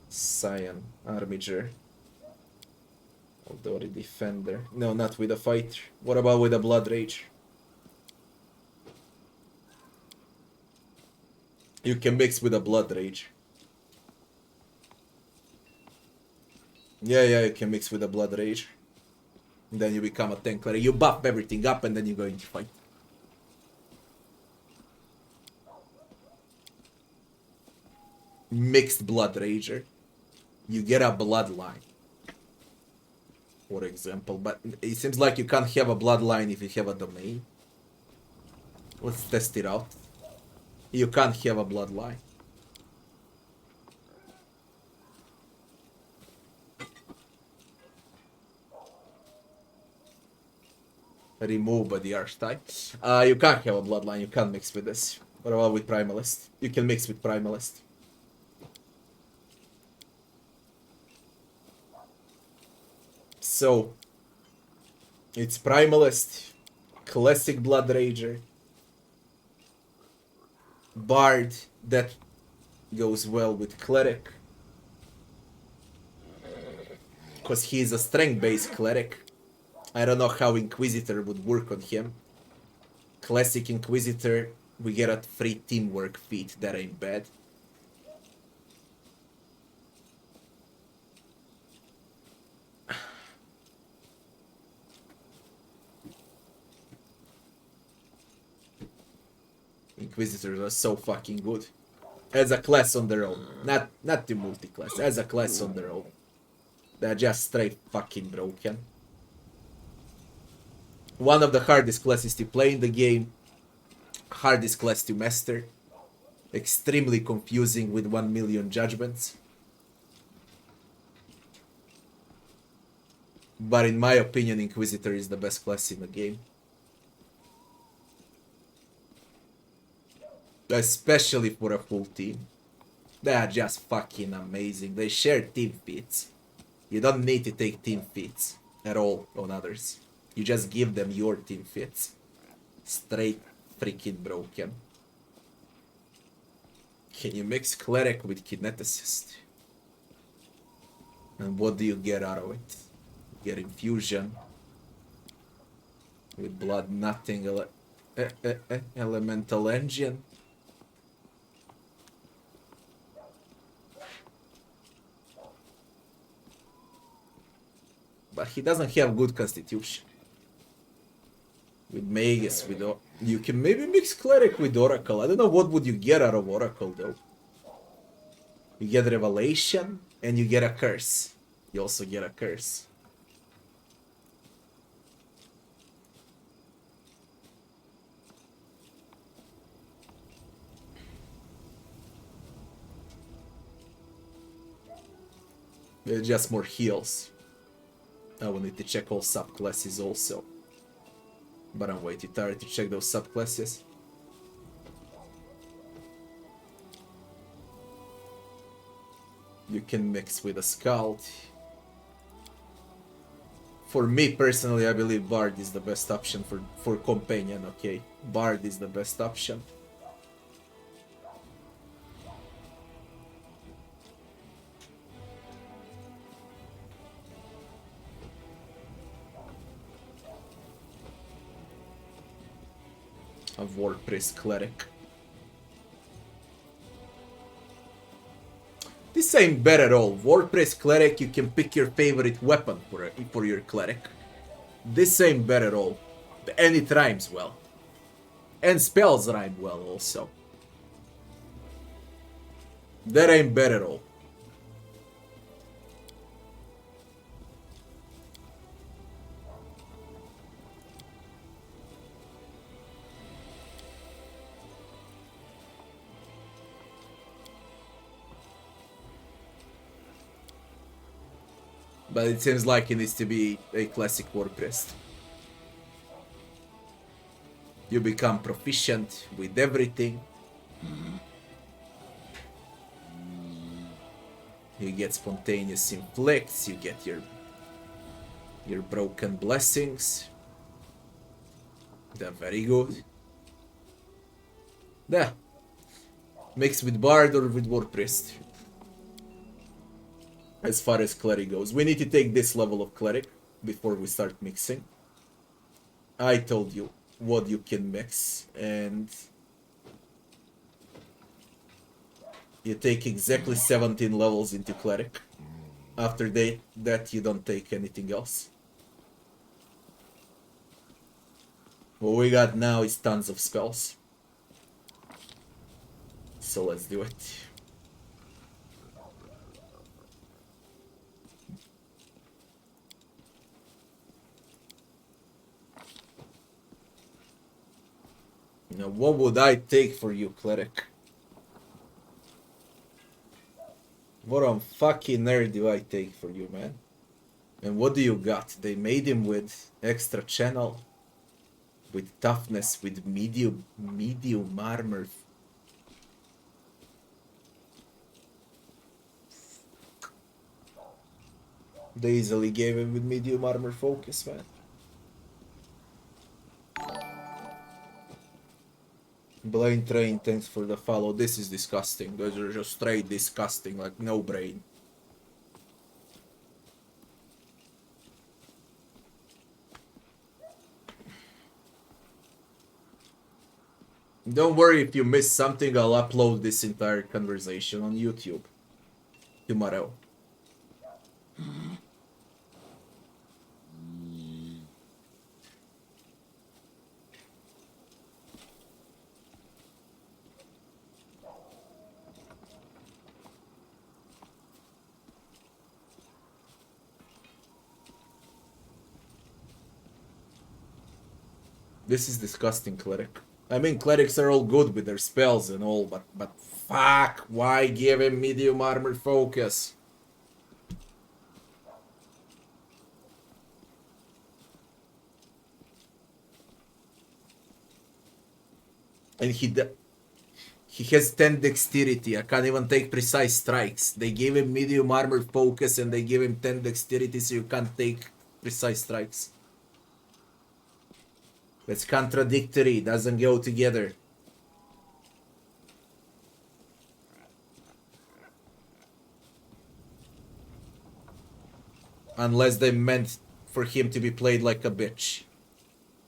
Scion, Armiger. Although a defender. No, not with a fighter. What about with a blood rage? You can mix with a blood rage. Yeah, you can mix with a blood rage. And then you become a tank cleric. You buff everything up and then you go into fight. Mixed blood rager. You get a bloodline. For example, but it seems like you can't have a bloodline if you have a domain. Let's test it out. You can't have a bloodline. Remove by the archetype. You can't have a bloodline, you can't mix with this. What about with Primalist? You can mix with Primalist. So, it's Primalist, Classic Blood Rager, Bard, that goes well with Cleric, because he's a strength-based Cleric. I don't know how Inquisitor would work on him. Classic Inquisitor, we get a free teamwork feat, that ain't bad. Inquisitors are so fucking good. As a class on their own. Not the multi-class. As a class on their own. They're just straight fucking broken. One of the hardest classes to play in the game. Hardest class to master. Extremely confusing with 1 million judgments. But in my opinion, Inquisitor is the best class in the game. Especially for a full team. They are just fucking amazing. They share team feats. You don't need to take team feats at all on others. You just give them your team feats. Straight freaking broken. Can you mix Cleric with Kineticist? And what do you get out of it? You get Infusion. With Blood Nothing. Elemental Engine. But he doesn't have good constitution. With Magus, with you can maybe mix Cleric with Oracle. I don't know what would you get out of Oracle though. You get Revelation and you get a Curse. You also get a Curse. It's just more heals. I will need to check all subclasses also. But I'm way too tired to check those subclasses. You can mix with a Scout. For me personally, I believe Bard is the best option for companion, okay? Bard is the best option. of War Priest Cleric. This ain't bad at all. War Priest Cleric, you can pick your favorite weapon for your Cleric. This ain't bad at all. And it rhymes well. And spells rhyme well also. That ain't bad at all. But it seems like it needs to be a classic War Priest. You become proficient with everything. You get spontaneous inflicts, you get your broken blessings. They're very good. Yeah. Mixed with Bard or with War Priest. As far as Cleric goes. We need to take this level of Cleric before we start mixing. I told you what you can mix, and you take exactly 17 levels into Cleric. After that you don't take anything else. What we got now is tons of spells. So let's do it. Now, what would I take for you, Cleric? What on fucking nerd do I take for you, man? And what do you got? They made him with extra channel, with toughness, with medium armor. They easily gave him with medium armor focus, man. Blind Train, thanks for the follow. This is disgusting. Those are just straight disgusting, like no brain. Don't worry if you miss something, I'll upload this entire conversation on YouTube tomorrow. This is disgusting, Cleric. I mean, Clerics are all good with their spells and all, but fuck, why give him medium armor focus? And he has 10 dexterity. I can't even take precise strikes. They gave him medium armor focus and they gave him 10 dexterity, so you can't take precise strikes. That's contradictory, doesn't go together. Unless they meant for him to be played like a bitch.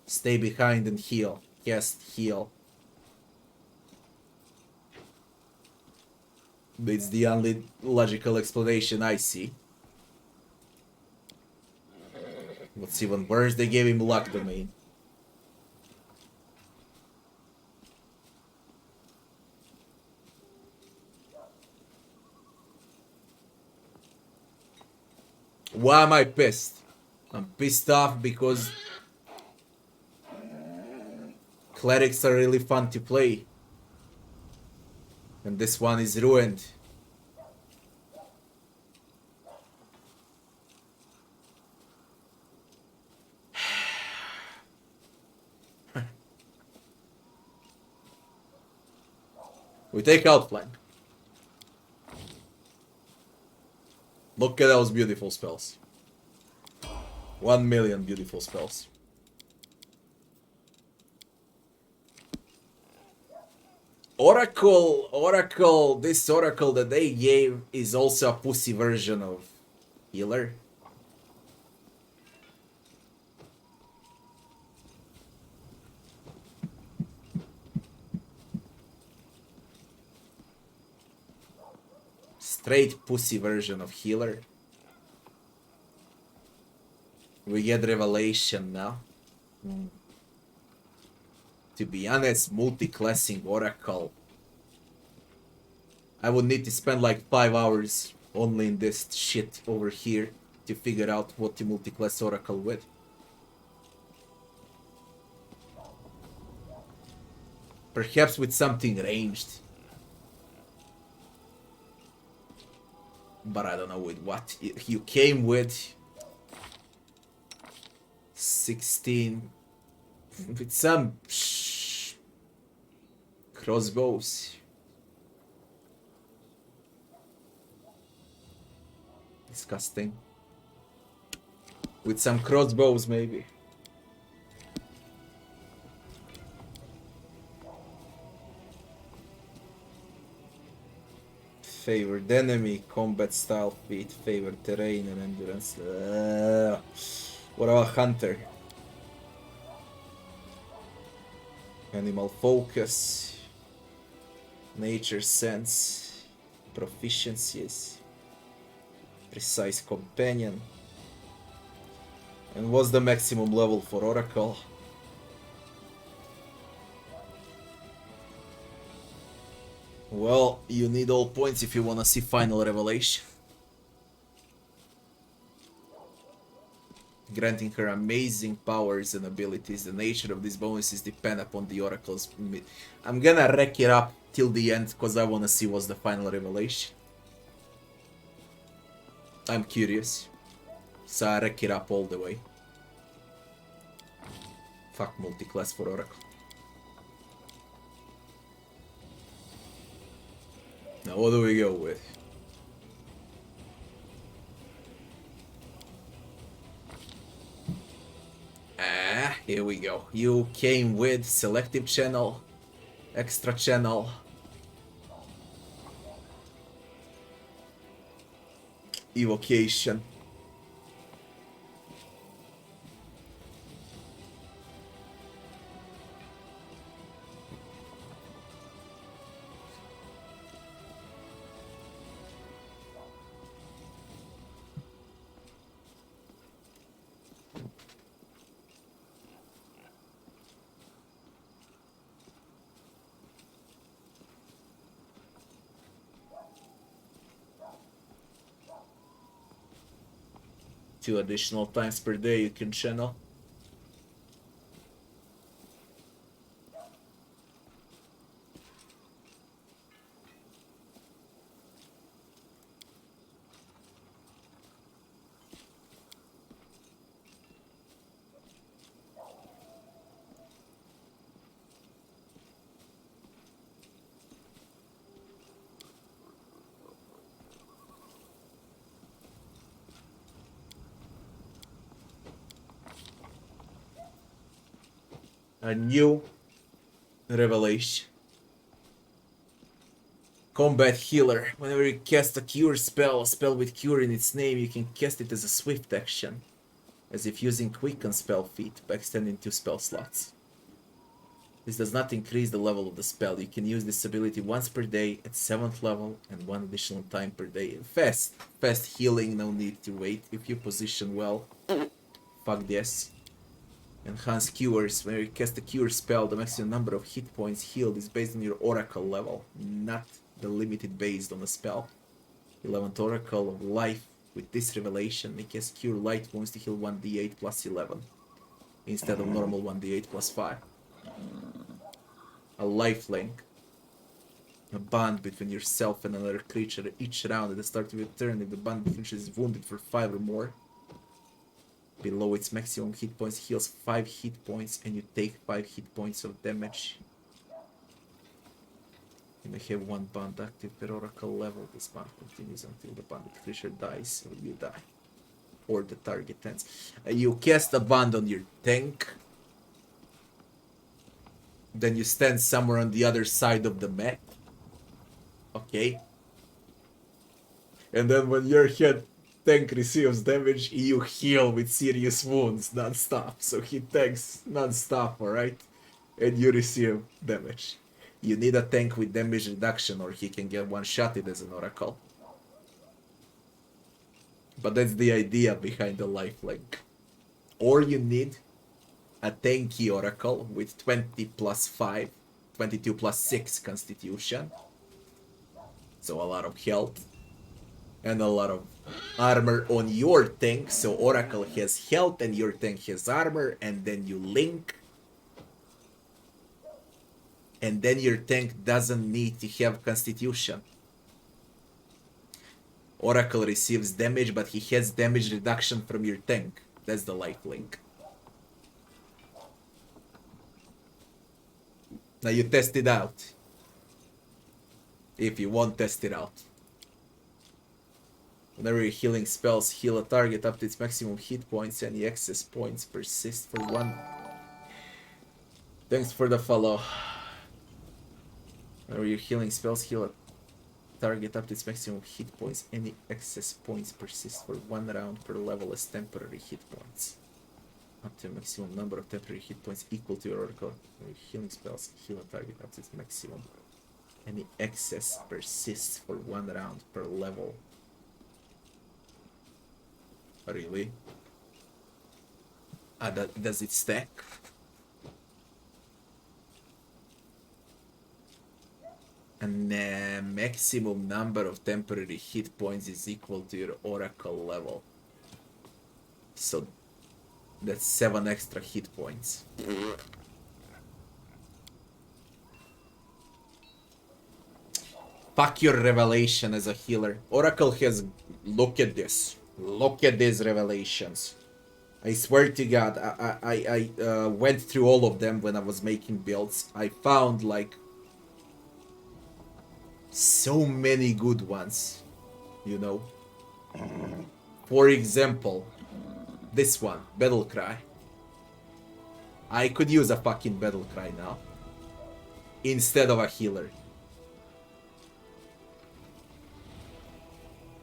Stay behind and heal. Cast heal. It's the only logical explanation I see. What's even worse, they gave him luck domain. Why am I pissed? I'm pissed off because Clerics are really fun to play. And this one is ruined. We take outflank. Look at those beautiful spells. 1 million beautiful spells. Oracle, this Oracle that they gave is also a pussy version of Healer. straight pussy version of healer. We get revelation now. To be honest, multi-classing Oracle. I would need to spend like 5 hours only in this shit over here to figure out what to multi-class Oracle with. Perhaps with something ranged. But I don't know with what. You came with 16 with some crossbows. Disgusting. With some crossbows, maybe. Favored enemy, combat style, feat, favored terrain, and endurance. What about hunter? Animal focus, nature sense, proficiencies, precise companion. And what's the maximum level for Oracle? Well, you need all points if you wanna see final revelation. Granting her amazing powers and abilities. The nature of these bonuses depend upon the Oracle's... I'm gonna wreck it up till the end, because I wanna see what's the final revelation. I'm curious. So I wreck it up all the way. Fuck multi-class for Oracle. Now what do we go with? Here we go. You came with selective channel, extra channel, evocation. Two additional times per day you can channel. A new revelation. Combat healer. Whenever you cast a cure spell, a spell with cure in its name, you can cast it as a swift action, as if using quicken spell feat by extending 2 spell slots. This does not increase the level of the spell. You can use this ability once per day at 7th level and 1 additional time per day. Fast healing, no need to wait. If you position well, fuck this. Enhanced cures. When you cast a cure spell, the maximum number of hit points healed is based on your oracle level, not the limited based on the spell. 11th Oracle of Life. With this revelation, may cast cure light wounds to heal 1d8 plus 11, instead of normal 1d8 plus 5. A lifelink. A bond between yourself and another creature each round at the start of your turn. If the bond creature is wounded for 5 or more, below its maximum hit points, heals 5 hit points and you take 5 hit points of damage. You may have 1 bond active per oracle level. This bond continues until the bonded creature dies or you die, or the target ends. You cast a bond on your tank, then you stand somewhere on the other side of the map. Okay. And then when your tank receives damage, you heal with serious wounds non-stop. So he tanks non-stop, alright? And you receive damage. You need a tank with damage reduction or he can get one-shotted as an oracle. But that's the idea behind the lifelink. Or you need a tanky oracle with 20 plus 5, 22 plus 6 constitution. So a lot of health. And a lot of armor on your tank. So oracle has health and your tank has armor. And then you link. And then your tank doesn't need to have constitution. Oracle receives damage, but he has damage reduction from your tank. That's the lifelink. Now you test it out. If you won't test it out. Whenever your healing spells heal a target up to its maximum hit points, any excess points persist for 1. Thanks for the follow. Whenever your healing spells heal a target up to its maximum hit points, any excess points persist for 1 round per level as temporary hit points. Up to a maximum number of temporary hit points equal to your oracle. When your healing spells heal a target up to its maximum. Any excess persists for 1 round per level. Really? Does it stack? And the maximum number of temporary hit points is equal to your oracle level. So that's 7 extra hit points. Fuck your revelation as a healer. Oracle has... Look at this. Look at these revelations. I swear to God, I went through all of them when I was making builds. I found like so many good ones, you know. For example, this one, Battle Cry. I could use a fucking Battle Cry now instead of a healer.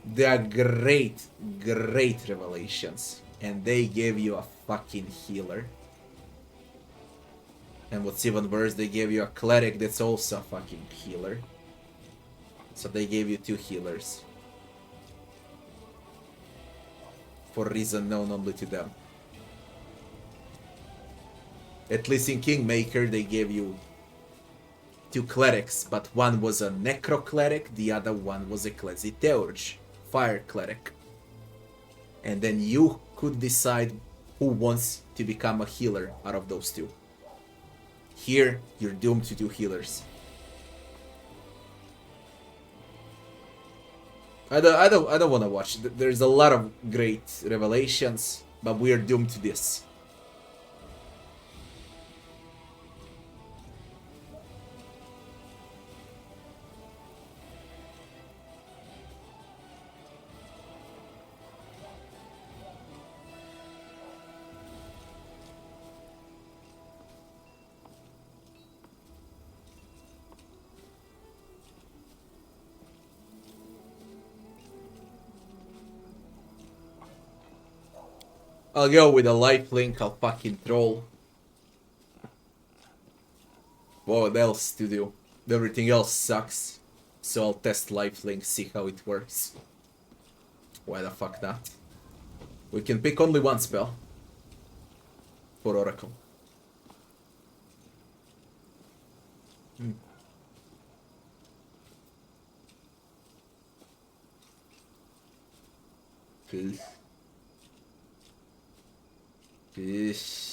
They are great revelations. And they gave you a fucking healer. And what's even worse, they gave you a cleric that's also a fucking healer. So they gave you 2 healers. For a reason known only to them. At least in Kingmaker they gave you 2 clerics, but one was a necro cleric, the other one was a Ecclesiarch, fire cleric. And then you could decide who wants to become a healer out of those 2. Here, you're doomed to 2 healers. I don't want to watch. There's a lot of great revelations, but we are doomed to this. I'll go with a lifelink, I'll fucking troll. What else to do? Everything else sucks. So I'll test lifelink, see how it works. Why the fuck not? We can pick only one spell. For Oracle. Peace. Fish.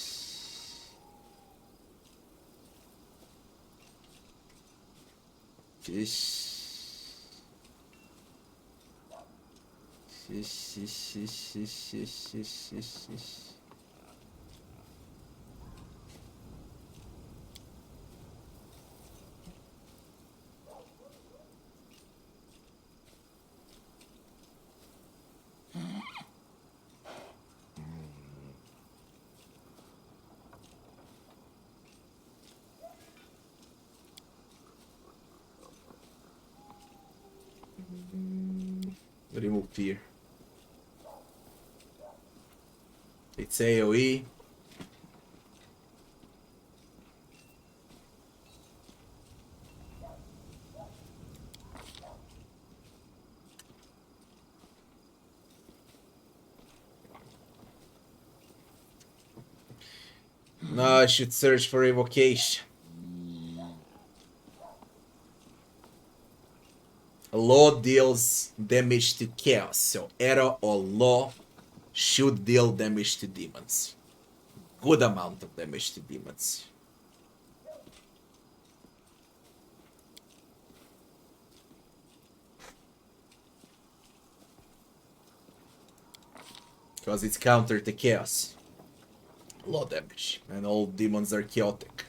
Remove fear. It's AoE. No, I should search for evocation. Law deals damage to chaos, so Arrow or Law should deal damage to demons. Good amount of damage to demons. Because it's counter to chaos. Law damage. And all demons are chaotic.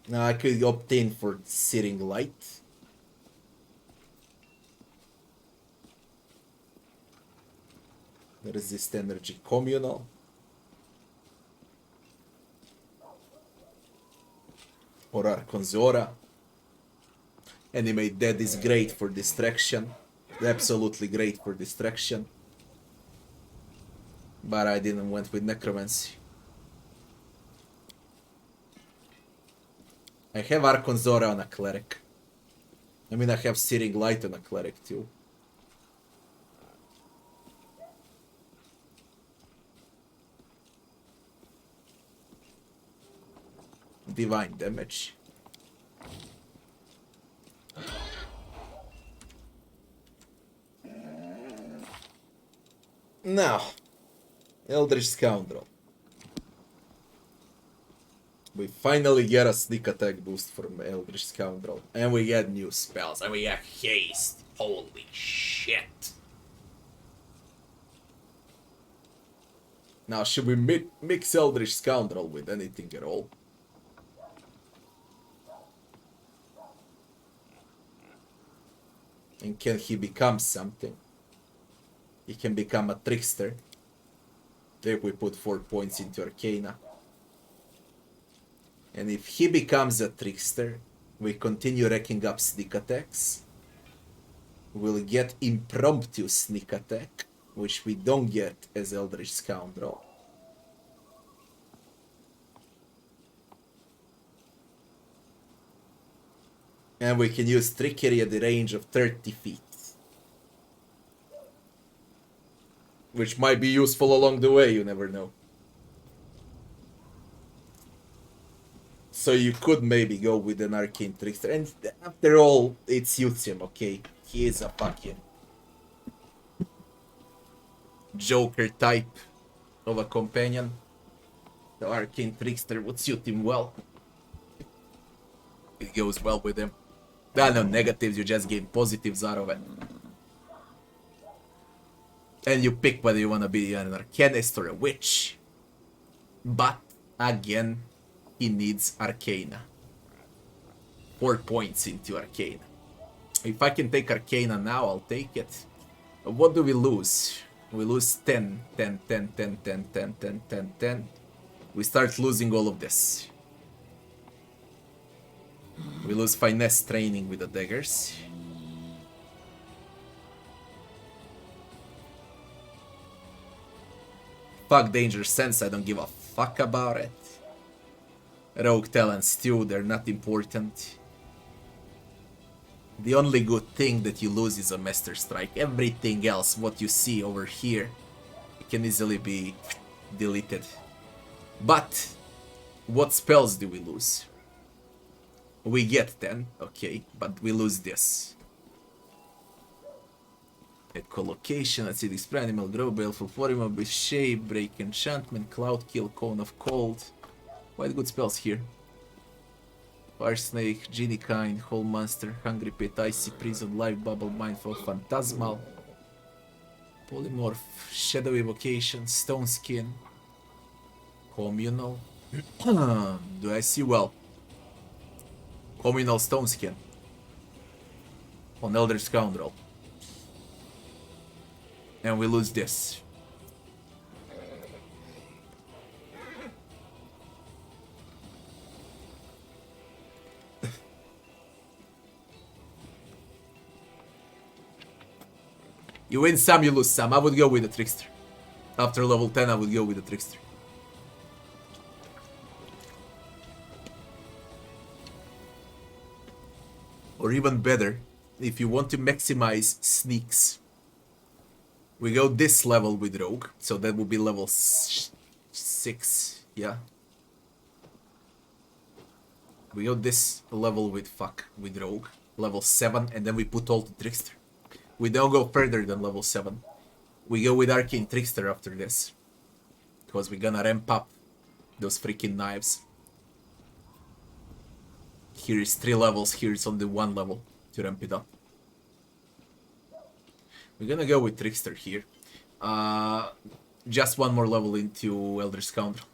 Now I could obtain for Searing Light. Resist energy communal. Or Arconzora. Animate Dead is great for distraction. Absolutely great for distraction. But I didn't went with Necromancy. I have Arconzora on a Cleric. I mean, I have Searing Light on a Cleric too. Divine damage. Now, Eldritch Scoundrel. We finally get a sneak attack boost from Eldritch Scoundrel. And we get new spells. And we get haste. Holy shit. Now, should we mix Eldritch Scoundrel with anything at all? And can he become something? He can become a trickster. If we put 4 points into Arcana. And if he becomes a trickster, we continue racking up sneak attacks. We'll get impromptu sneak attack, which we don't get as Eldritch Scoundrel. And we can use trickery at the range of 30 feet. Which might be useful along the way, you never know. So you could maybe go with an Arcane Trickster. And after all, it suits him, okay? He is a fucking Joker type of a companion. The Arcane Trickster would suit him well. It goes well with him. There are no negatives, you just gain positives out of it. And you pick whether you want to be an Arcanist or a Witch. But, again, he needs Arcana. 4 points into Arcana. If I can take Arcana now, I'll take it. What do we lose? We lose 10, 10, 10, 10, 10, 10, 10, 10, 10. We start losing all of this. We lose Finesse training with the daggers. Fuck Danger Sense, I don't give a fuck about it. Rogue Talents too, they're not important. The only good thing that you lose is a Master Strike. Everything else, what you see over here, it can easily be deleted. But, what spells do we lose? We get 10, okay, but we lose this. Echolocation, Acidic Spray, Animal Grow, Baleful Form, Abyss Shape, Break Enchantment, Cloud Kill, Cone of Cold. Quite good spells here. Fire Snake, Genie Kind, Whole Monster, Hungry Pit, Icy Prison, Life Bubble, Mindful, Phantasmal, Polymorph, Shadow Evocation, Stone Skin, Communal. Do I see well? Communal Stone Skin on Eldritch Scoundrel. And we lose this. You win some, you lose some. I would go with the Trickster. After level 10, I would go with the Trickster. Or even better, if you want to maximize sneaks, We go this level with Rogue, so that will be level 6, yeah. We go this level with Rogue, level 7, and then we put all the Trickster. We don't go further than level 7. We go with Arcane Trickster after this, because we're gonna ramp up those freaking knives. Here is 3 levels, here is only 1 level to ramp it up. We're gonna go with Trickster here. Just 1 more level into Eldritch Scoundrel.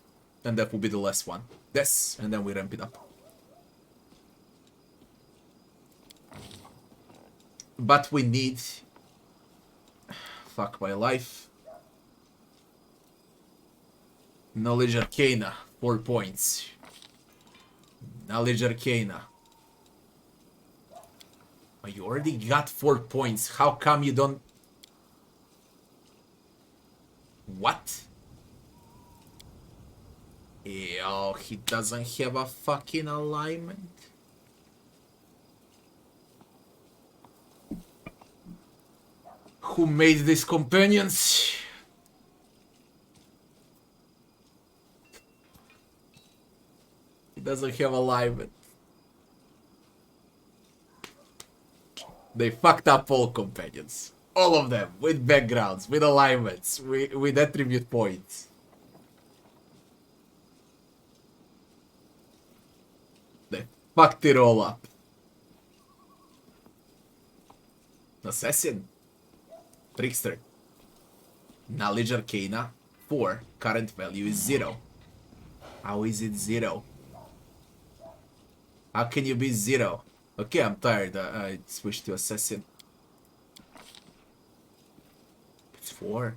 And that will be the last one. This, and then we ramp it up. But we need... Fuck my life. Knowledge Arcana, 4 points. Knowledge Arcana. Oh, you already got 4 points. How come you don't... What? Yo, he doesn't have a fucking alignment. Who made these companions? He doesn't have alignment. They fucked up all companions. All of them, with backgrounds, with alignments, with attribute points. They fucked it all up. Assassin. Trickster. Knowledge Arcana, 4. Current value is 0. How is it 0? How can you be 0? Okay, I'm tired. I switched to Assassin. It's 4.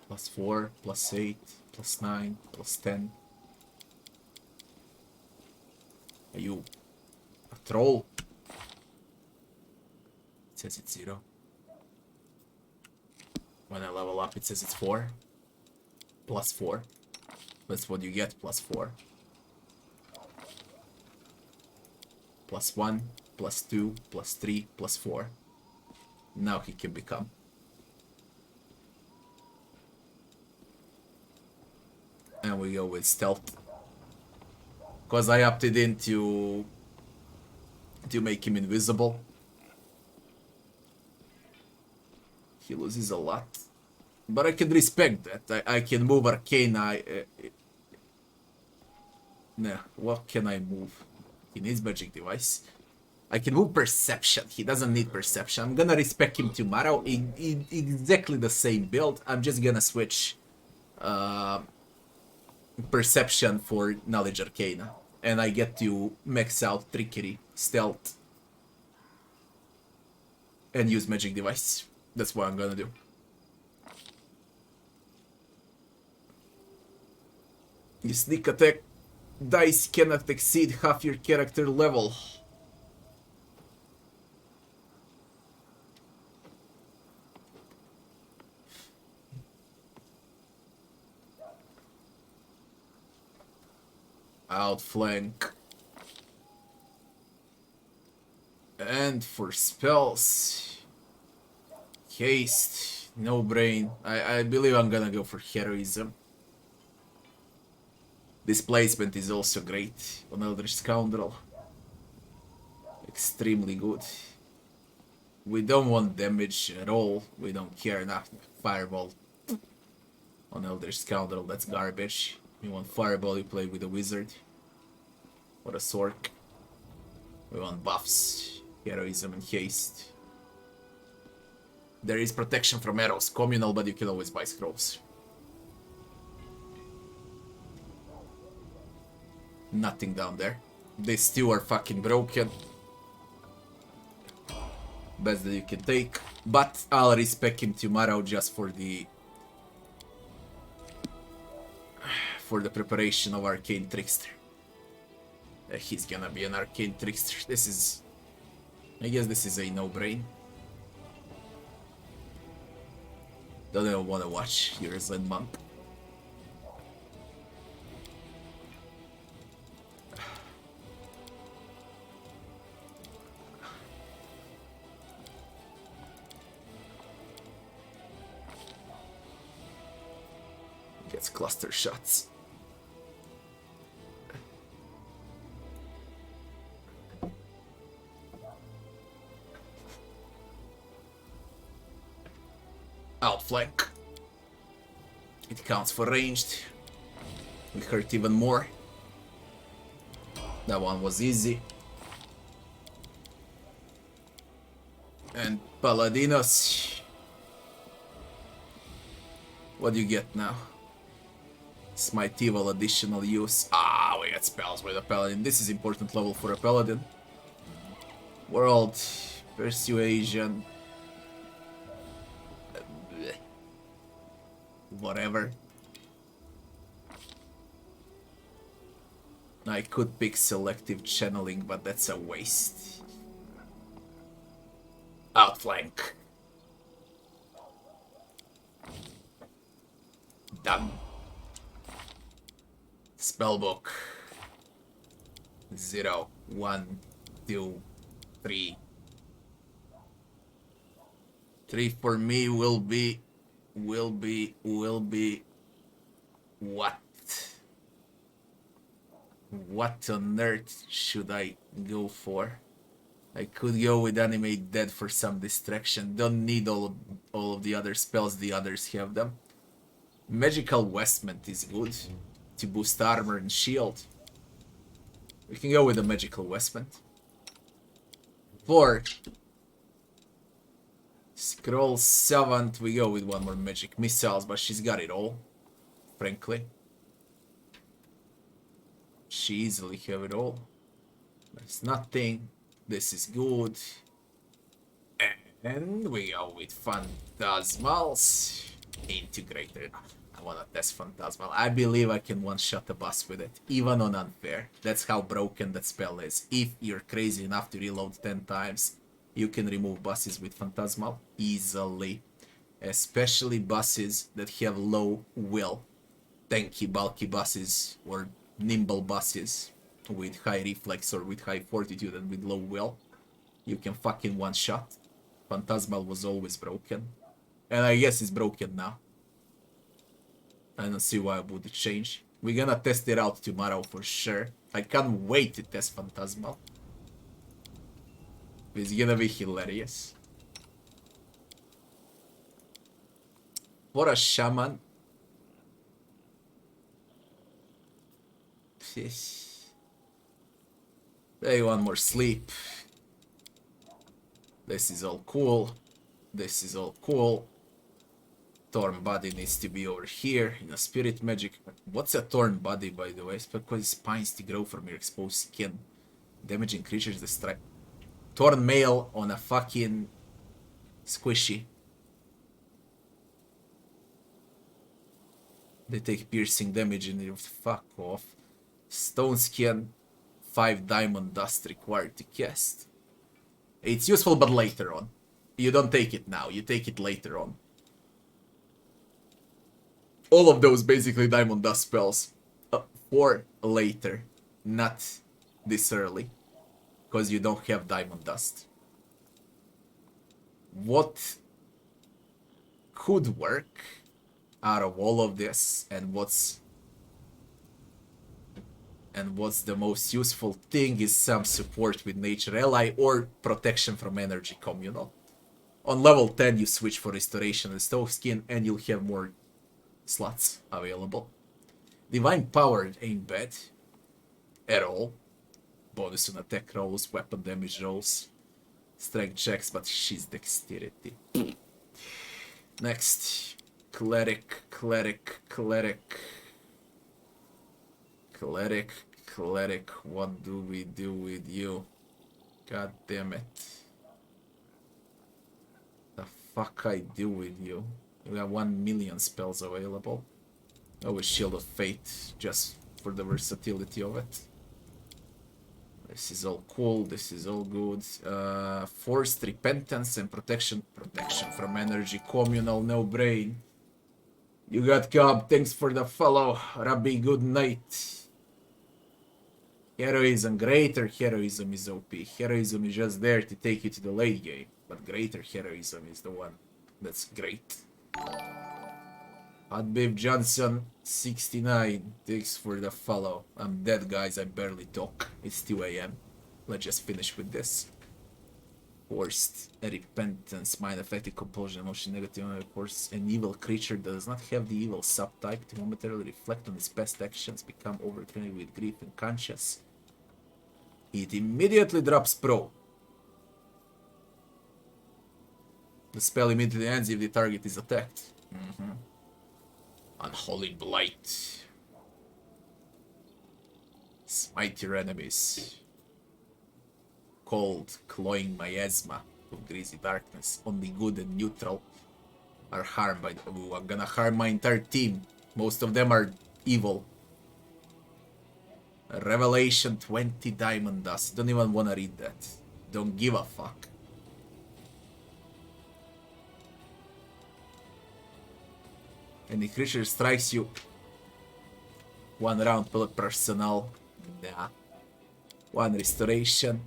Plus 4, plus 8, plus 9, plus 10. Are you a troll? It says it's 0. When I level up, it says it's 4. Plus 4. That's what you get, plus 4. Plus 1, plus 2, plus 3, plus 4. Now he can become. And we go with stealth. Because I opted in to make him invisible. He loses a lot. But I can respect that. I can move Arcana. Nah, what can I move? He needs Magic Device. I can move Perception. He doesn't need Perception. I'm gonna respect him tomorrow in exactly the same build. I'm just gonna switch Perception for Knowledge Arcana. And I get to max out Trickery, Stealth, and use Magic Device. That's what I'm gonna do. Your sneak attack dice cannot exceed half your character level. Outflank. And for spells, haste, no brain. I believe I'm gonna go for heroism. Displacement is also great on Eldritch Scoundrel. Extremely good. We don't want damage at all. We don't care enough. Fireball on Eldritch Scoundrel, that's garbage. We want Fireball, you play with a wizard. Or a sword. We want buffs. Heroism and haste. There is protection from arrows. Communal, but you can always buy scrolls. Nothing down there. These two are fucking broken. Best that you can take. But I'll respec him tomorrow just for the preparation of Arcane Trickster. He's gonna be an Arcane Trickster. This is... I guess this is a no-brain. Don't even want to watch Heroes and Monk. Gets cluster shots. Outflank. It counts for ranged. We hurt even more. That one was easy. And Paladinos. What do you get now? Smite Evil additional use. Ah, we get spells with a paladin. This is important level for a paladin. World. Persuasion. Whatever. I could pick selective channeling, but that's a waste. Outflank. Done. Spellbook. 0, 1, 2, 3. 3 for me will be what? What on earth should I go for? I could go with Animate Dead for some distraction. Don't need all of the other spells, the others have them. Magical Vestment is good to boost armor and shield. We can go with the Magical Vestment. 4. Scroll 7th, we go with one more magic missiles, but she's got it all, frankly. She easily have it all. There's nothing. This is good. And we go with Phantasmals. Integrated. I wanna test Phantasmal. I believe I can one-shot a boss with it, even on unfair. That's how broken that spell is. If you're crazy enough to reload 10 times, you can remove bosses with Phantasmal easily. Especially bosses that have low will. Tanky, bulky bosses or nimble bosses with high reflex or with high fortitude and with low will. You can fucking one-shot. Phantasmal was always broken. And I guess it's broken now. I don't see why I would change. We're gonna test it out tomorrow for sure. I can't wait to test Phantasmal. It's gonna be hilarious. For a shaman. They want more sleep. This is all cool. This is all cool. Torn body needs to be over here in a spirit magic. What's a torn body, by the way? It's because spines to grow from your exposed skin. Damaging creatures that strike. Torn mail on a fucking squishy. They take piercing damage and you fuck off. Stone skin, 5 diamond dust required to cast. It's useful, but later on. You don't take it now, you take it later on. All of those basically diamond dust spells for later, not this early, because you don't have diamond dust. What could work out of all of this, and what's the most useful thing is some support with Nature Ally or protection from Energy Communal. On level 10 you switch for Restoration and Stove Skin and you'll have more slots available. Divine Power ain't bad at all. Bonus on attack rolls, weapon damage rolls, strength checks, but she's dexterity. Next, Cleric. What do we do with you? God damn it. The fuck I do with you? We have 1 million spells available. Oh, a Shield of Fate, just for the versatility of it. This is all cool, this is all good. Forced Repentance and Protection. Protection from Energy Communal, no brain. You got Cobb, thanks for the follow. Rabbi, good night. Heroism, greater heroism is OP. Heroism is just there to take you to the late game. But greater heroism is the one that's great. Hotbeef Johnson 69. Thanks for the follow. I'm dead, guys. I barely talk. It's 2 a.m. Let's just finish with this. Forced repentance, mind affected compulsion, emotion negative, of course, an evil creature that does not have the evil subtype to momentarily reflect on his past actions, become overcome with grief and conscience. It immediately drops pro. The spell immediately ends if the target is attacked. Unholy Blight. Smite your enemies. Cold, cloying miasma of greasy darkness. Only good and neutral are harmed by the... Ooh, I'm gonna harm my entire team. Most of them are evil. Revelation 20 Diamond Dust. Don't even wanna read that. Don't give a fuck. Any creature strikes you. 1 round per personnel. Nah. 1 restoration.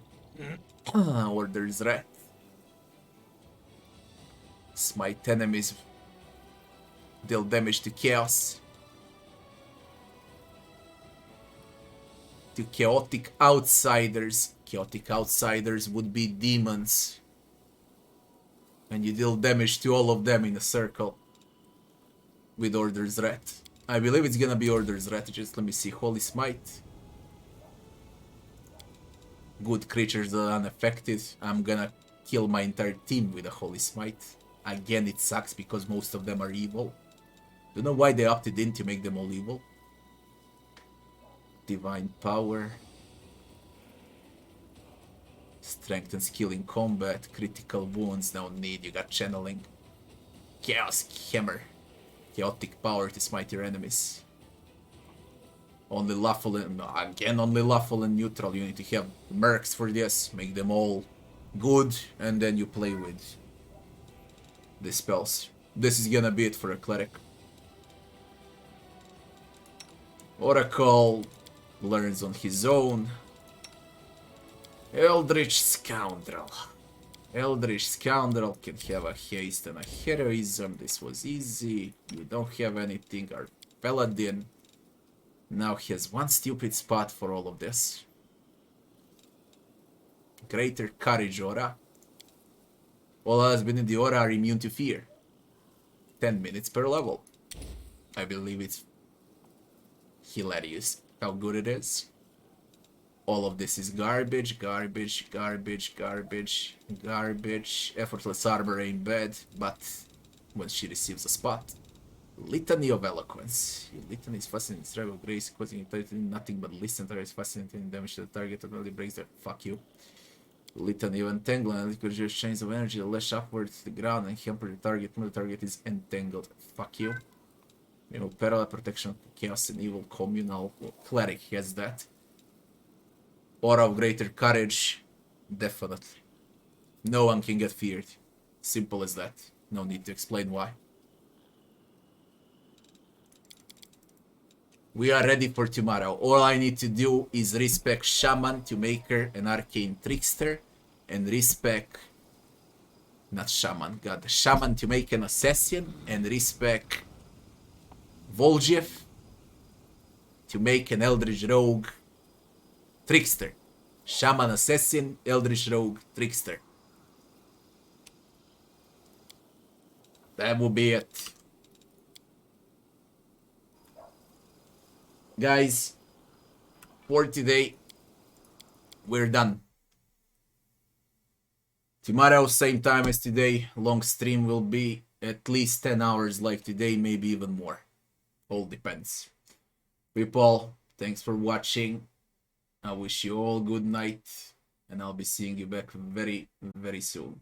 Order's Wrath. Smite enemies. Deal damage to chaos. To chaotic outsiders. Chaotic outsiders would be demons. And you deal damage to all of them in a circle. With Order's Wrath. I believe it's gonna be Order's Wrath. Just let me see. Holy Smite. Good creatures that are unaffected. I'm gonna kill my entire team with a Holy Smite. Again, it sucks because most of them are evil. Don't know why they opted in to make them all evil. Divine Power. Strength and skill in combat. Critical wounds, no need. You got channeling. Chaos Hammer. Chaotic power to smite your enemies. Only lawful and again only lawful and neutral. You need to have mercs for this. Make them all good, and then you play with the spells. This is gonna be it for a cleric. Oracle learns on his own. Eldritch Scoundrel. Eldritch Scoundrel can have a haste and a heroism. This was easy. You don't have anything. Our paladin now has 1 stupid spot for all of this. Greater Courage Aura. All that has been in the aura are immune to fear. 10 minutes per level. I believe it's hilarious how good it is. All of this is garbage, garbage, garbage, garbage, garbage. Effortless armor ain't bad, but when she receives a spot. Litany of Eloquence. Your litany is fascinating, strive of grace, causing nothing but listen to is fascinating damage to the target and really breaks their fuck you. Litany of Entanglement, because your chains of energy lash upwards to the ground and hamper the target when the target is entangled. Fuck you. You know, parallel protection, chaos and evil, communal. Well, cleric has that. Aura of Greater Courage, definitely. No one can get feared. Simple as that. No need to explain why. We are ready for tomorrow. All I need to do is respec Shaman to make her an Arcane Trickster. And respec... Not Shaman, god. Shaman to make an Assassin. And respec Voljev to make an Eldritch Rogue Trickster. Shaman Assassin, Eldritch Rogue Trickster. That will be it. Guys, for today, we're done. Tomorrow, same time as today, long stream will be at least 10 hours like today, maybe even more. All depends. People, thanks for watching. I wish you all good night, and I'll be seeing you back very, very soon.